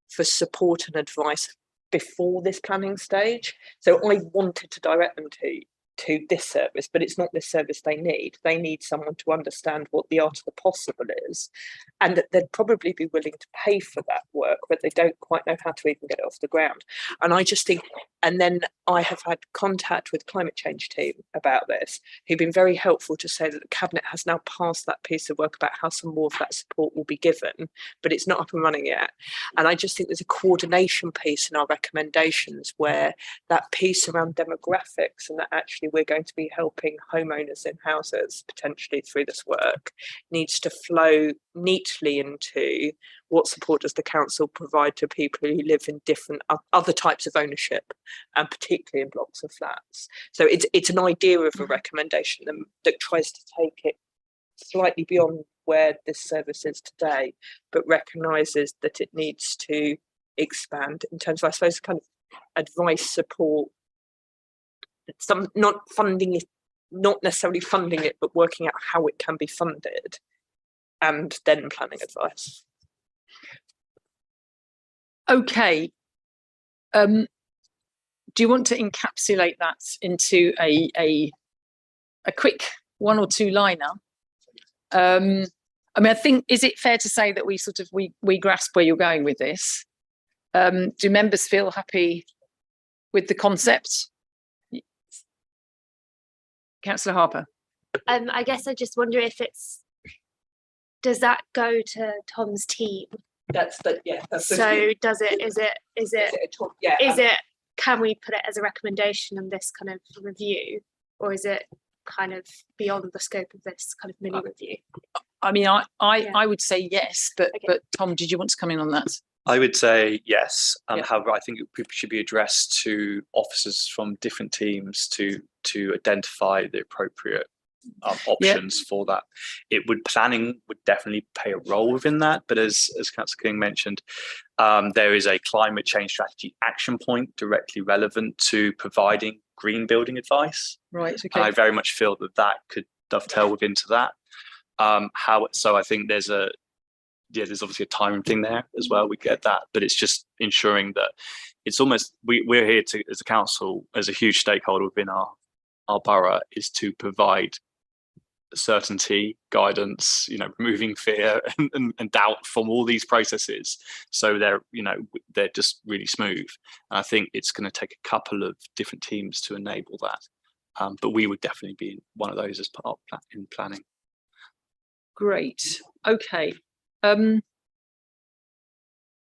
Speaker 6: for support and advice before this planning stage. So I wanted to direct them to this service, but it's not this service they need. They need someone to understand what the art of the possible is, and that they'd probably be willing to pay for that work, but they don't quite know how to even get it off the ground. And I just think, and then I have had contact with climate change team about this, who've been very helpful to say that the Cabinet has now passed that piece of work about how some more of that support will be given, but it's not up and running yet. And I just think there's a coordination piece in our recommendations where that piece around demographics, and that actually we're going to be helping homeowners in houses potentially through this work, needs to flow neatly into what support does the council provide to people who live in different other types of ownership, and particularly in blocks of flats. So it's an idea of a recommendation that tries to take it slightly beyond where this service is today, but recognises that it needs to expand in terms of, I suppose, kind of advice, support, not funding it, not necessarily funding it, but working out how it can be funded, and then planning advice.
Speaker 1: Okay. Do you want to encapsulate that into a quick 1 or 2 liner? I mean, I think, is it fair to say that we grasp where you're going with this? Do members feel happy with the concept? Councillor Harper.
Speaker 4: I guess I just wonder if does that go to Tom's team?
Speaker 6: That's
Speaker 4: so does it, is it, can we put it as a recommendation in this kind of review, or is it kind of beyond the scope of this kind of mini review?
Speaker 1: I mean, I would say yes, but Tom, did you want to come in on that?
Speaker 13: I would say yes. However, I think it should be addressed to officers from different teams to identify the appropriate options for that. Planning would definitely play a role within that, but as Councillor King mentioned, there is a climate change strategy action point directly relevant to providing green building advice.
Speaker 1: Right. Okay.
Speaker 13: And I very much feel that could dovetail into that. So I think there's obviously a timing thing there as well. We get that, but it's just ensuring that it's almost we're here to, as a council, as a huge stakeholder within our borough, is to provide certainty, guidance, removing fear and doubt from all these processes, so they're just really smooth. And I think it's going to take a couple of different teams to enable that, but we would definitely be one of those as part of in planning.
Speaker 1: Great. Okay.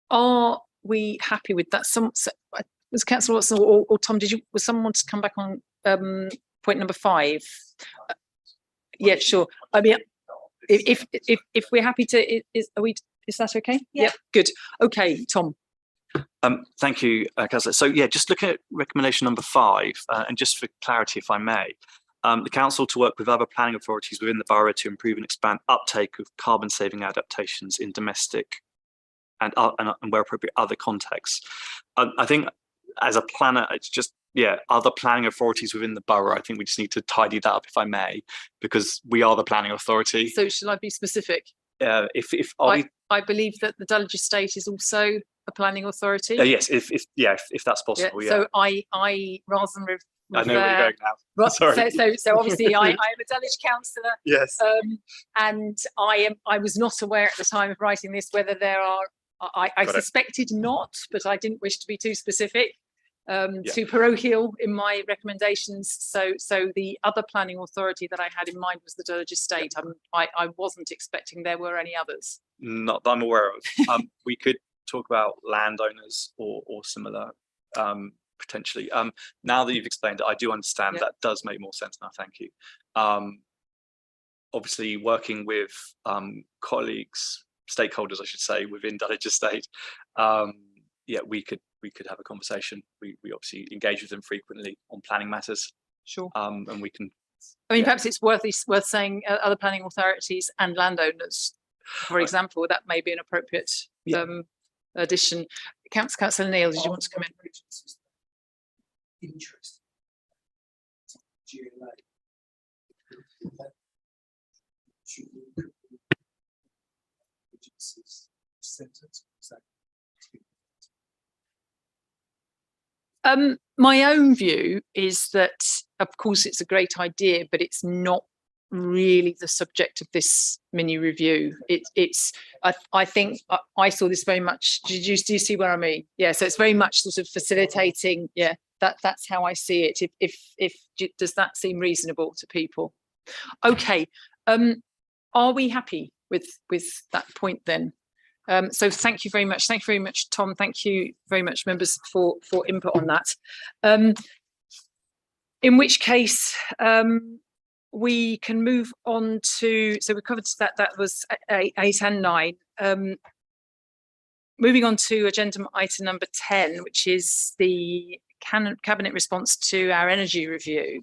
Speaker 1: Are we happy with that? Was Councillor Watson or Tom? Was someone want to come back on point number 5? Yeah, sure. I mean, if we're happy to, is that okay?
Speaker 14: Yeah.
Speaker 1: Yep. Good. Okay, Tom.
Speaker 13: Thank you, Councillor. So yeah, just looking at recommendation number 5, and just for clarity, if I may, the council to work with other planning authorities within the borough to improve and expand uptake of carbon-saving adaptations in domestic and where appropriate other contexts. I think as a planner, it's just other planning authorities within the borough. I think we just need to tidy that up, if I may, because we are the planning authority.
Speaker 1: So shall I be specific?
Speaker 13: I
Speaker 1: believe that the Dulwich Estate is also a planning authority.
Speaker 13: Yes, if that's possible. Yeah.
Speaker 1: So I rather than
Speaker 13: I know where you're going now. Sorry.
Speaker 1: So obviously I am a Dulwich councillor.
Speaker 13: Yes.
Speaker 1: And I was not aware at the time of writing this whether there are. I suspected not, but I didn't wish to be too specific. Too parochial in my recommendations. So the other planning authority that I had in mind was the Dulwich Estate. I wasn't expecting there were any others.
Speaker 13: Not that I'm aware of. We could talk about landowners or similar potentially. Now that you've explained it, I do understand that does make more sense now. Thank you. Obviously, working with colleagues, stakeholders, I should say, within Dulwich Estate, we could have a conversation. We obviously engage with them frequently on planning matters.
Speaker 1: Sure.
Speaker 13: And we can.
Speaker 1: I mean, perhaps it's worth saying other planning authorities and landowners, for example. That may be an appropriate addition. Councillor Neil, did you want to come in?
Speaker 2: Interest.
Speaker 1: My own view is that, of course, it's a great idea, but it's not really the subject of this mini review. I think I saw this very much. Do you see where I mean? Yeah. So it's very much sort of facilitating. Yeah. That's how I see it. If does that seem reasonable to people? Okay. Are we happy with that point then? So thank you very much. Thank you very much, Tom. Thank you very much, members, for input on that. In which case, we can move on to, so we covered that was 8 and 9. Moving on to agenda item number 10, which is the cabinet response to our energy review.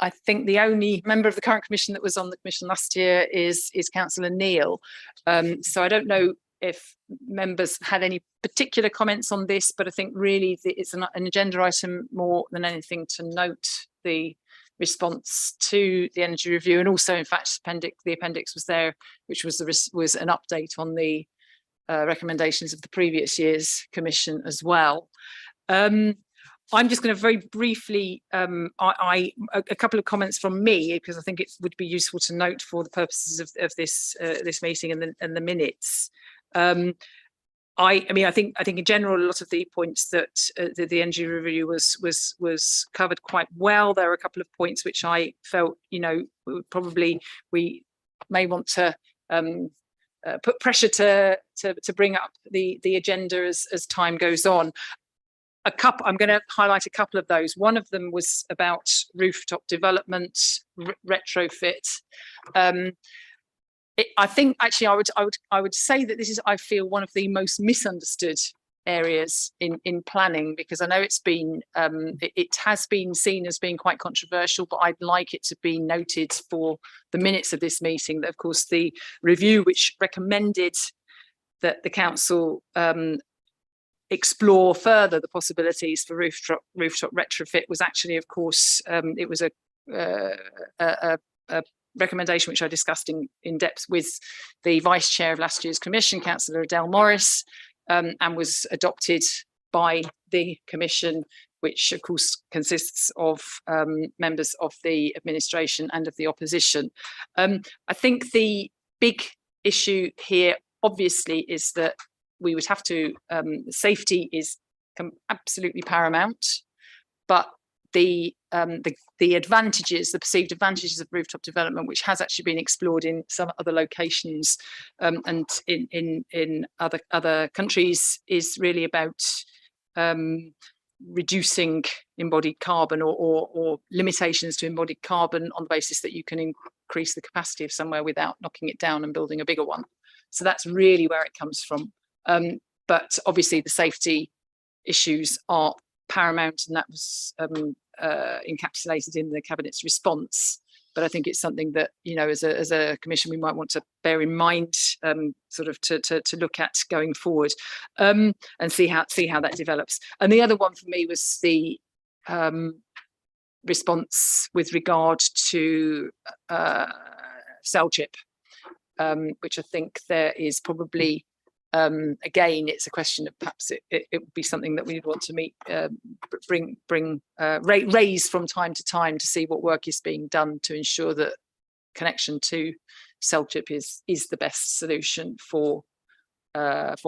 Speaker 1: I think the only member of the current commission that was on the commission last year is Councillor Neil. So I don't know if members had any particular comments on this, but I think really it's an agenda item more than anything to note the response to the energy review, and also in fact the appendix was there, which was an update on the recommendations of the previous year's commission as well. I'm just going to very briefly, a couple of comments from me, because I think it would be useful to note for the purposes of this this meeting and the minutes. I mean, I think in general, a lot of the points that the energy review was covered quite well. There are a couple of points which I felt, you know, probably we may want to put pressure to bring up the agenda as time goes on. I'm going to highlight a couple of those. One of them was about rooftop development, retrofit. I think actually I would say that this is, I feel, one of the most misunderstood areas in planning, because I know it's been it has been seen as being quite controversial, but I'd like it to be noted for the minutes of this meeting that, of course, the review which recommended that the council explore further the possibilities for rooftop retrofit was actually, of course, it was a recommendation which I discussed in depth with the vice chair of last year's commission, Councillor Adele Morris, and was adopted by the commission, which of course consists of members of the administration and of the opposition. I think the big issue here obviously is that we would have to, safety is absolutely paramount, but the advantages, the perceived advantages of rooftop development, which has actually been explored in some other locations and in other countries, is really about reducing embodied carbon or limitations to embodied carbon on the basis that you can increase the capacity of somewhere without knocking it down and building a bigger one. So that's really where it comes from. But obviously the safety issues are paramount, and that was encapsulated in the Cabinet's response. But I think it's something that, you know, as a commission, we might want to bear in mind, sort of to look at going forward, and see how that develops. And the other one for me was the response with regard to CellChip, which I think there is probably, again, it's a question of perhaps it would be something that we'd want to raise from time to time to see what work is being done to ensure that connection to CellChip is the best solution for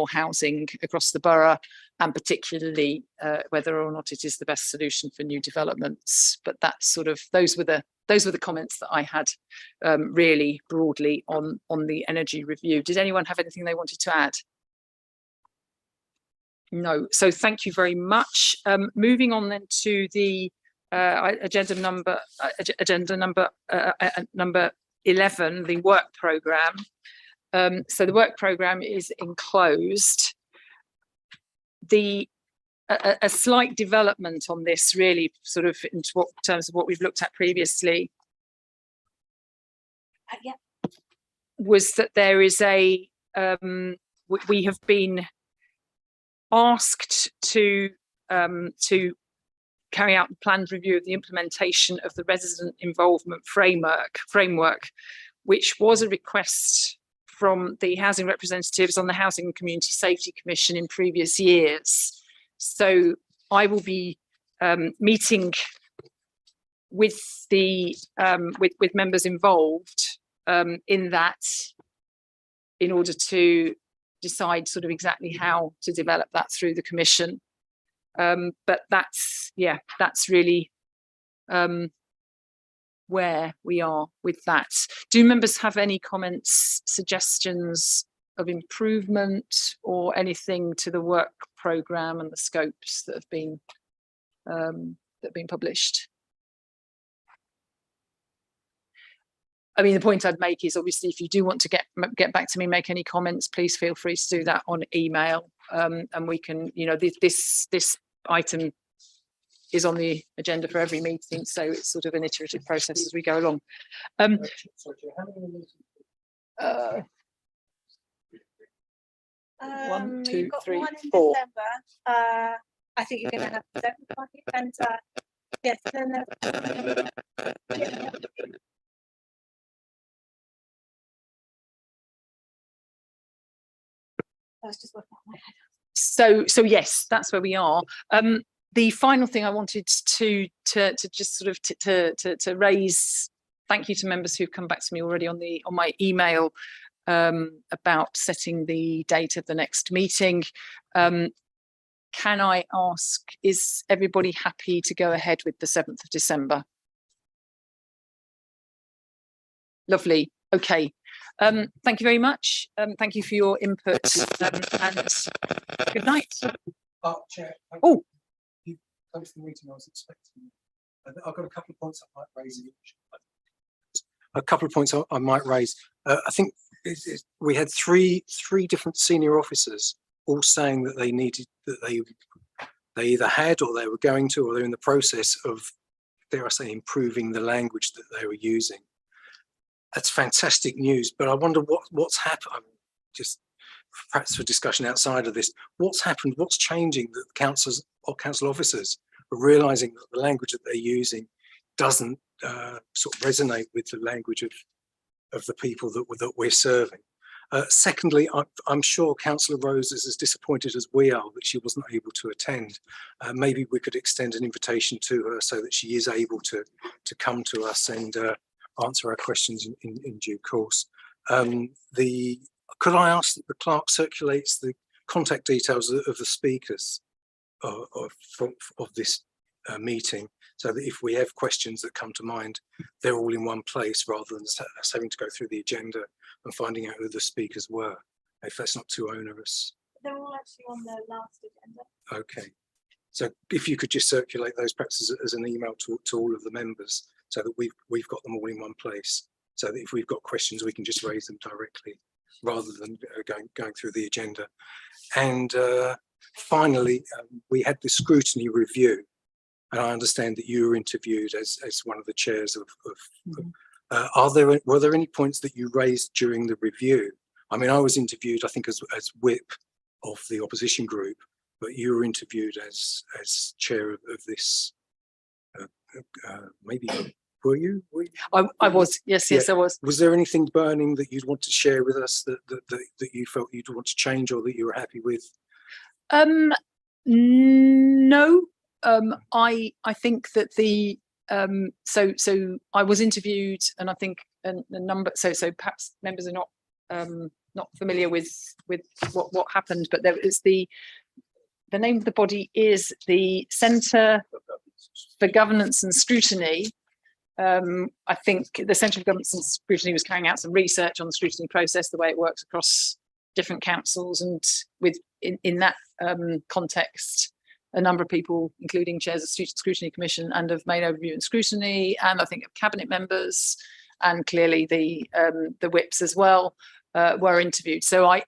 Speaker 1: housing across the borough, and particularly whether or not it is the best solution for new developments. But that's sort of, those were the comments that I had really broadly on the energy review. Did anyone have anything they wanted to add? No. So thank you very much. Moving on then to the agenda number 11, the work programme. So the work programme is enclosed. A slight development on this, really, sort of in terms of what we've looked at previously, was that there is we have been asked to carry out the planned review of the implementation of the resident involvement framework, which was a request from the housing representatives on the Housing and Community Safety Commission in previous years. So I will be meeting with the with members involved in that, in order to decide sort of exactly how to develop that through the commission. But that's really where we are with that. Do members have any comments, suggestions of improvement, or anything to the work programme and the scopes that have been published? I mean, the point I'd make is, obviously, if you do want to get back to me, make any comments, please feel free to do that on email, and we can, you know, this item is on the agenda for every meeting. So it's sort of an iterative process as we go along. One, two,
Speaker 14: you've got
Speaker 1: three,
Speaker 14: one in
Speaker 1: 4.
Speaker 14: December. I think you're going to have 7 parties, and yes, then I was just working out my head.
Speaker 1: So yes, that's where we are. The final thing I wanted to just sort of to raise, thank you to members who've come back to me already on my email about setting the date of the next meeting. Can I ask, is everybody happy to go ahead with the 7th of December? Lovely. Okay. Thank you very much. Thank you for your input, and good night.
Speaker 2: Chair.
Speaker 1: Oh,
Speaker 2: You come to the meeting I was expecting. I've got a couple of points I might raise. I might raise. I think we had three different senior officers all saying that they needed, that they either had or they were going to, or they're in the process of, dare I say, improving the language that they were using. That's fantastic news, but I wonder what's happened. Just perhaps for discussion outside of this, what's happened? What's changing that councillors or council officers are realising that the language that they're using doesn't sort of resonate with the language of the people that we're serving. Secondly, I'm sure Councillor Rose is as disappointed as we are that she wasn't able to attend. Maybe we could extend an invitation to her so that she is able to come to us and answer our questions in due course. Could I ask that the clerk circulates the contact details of the speakers of this meeting, so that if we have questions that come to mind, they're all in one place rather than us having to go through the agenda and finding out who the speakers were, if that's not too onerous.
Speaker 14: They're all actually on the last agenda.
Speaker 2: Okay, so if you could just circulate those perhaps as an email to all of the members, so that we've got them all in one place, so that if we've got questions we can just raise them directly rather than going through the agenda. And finally, we had the scrutiny review, and I understand that you were interviewed as one of the chairs of were there any points that you raised during the review? I mean, I was interviewed, I think, as whip of the opposition group, but you were interviewed as chair of this. Maybe were you?
Speaker 1: I was. Yes,
Speaker 2: Yeah.
Speaker 1: yes, I was.
Speaker 2: Was there anything burning that you'd want to share with us that you felt you'd want to change or that you were happy with?
Speaker 1: No. I think that the so I was interviewed, and I think a number. So perhaps members are not familiar with what happened, but there is the name of the body is the Centre for Governance and Scrutiny. I think the Centre for Governance and Scrutiny was carrying out some research on the scrutiny process, the way it works across different councils, and in that context, a number of people, including chairs of Scrutiny Commission and of Main Overview and Scrutiny, and I think of cabinet members, and clearly the whips as well, were interviewed. So I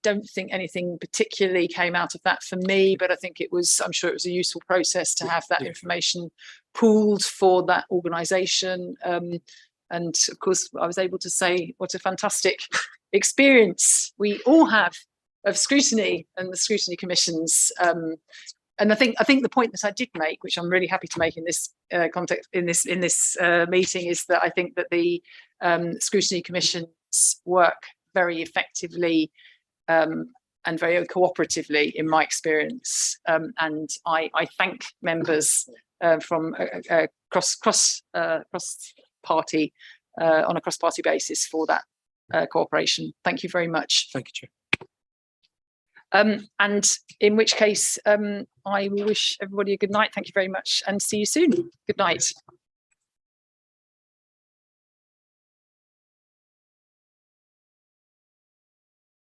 Speaker 1: don't think anything particularly came out of that for me, but I think I'm sure it was a useful process to have that information pooled for that organisation. And of course, I was able to say what a fantastic experience we all have of scrutiny and the scrutiny commissions. And I think the point that I did make, which I'm really happy to make in this context, in this meeting, is that I think that the scrutiny commissions work very effectively and very cooperatively, in my experience. And I thank members from cross party on a cross party basis for that cooperation. Thank you very much.
Speaker 2: Thank you, Chair.
Speaker 1: And in which case, I will wish everybody a good night. Thank you very much, and see you soon. Good night.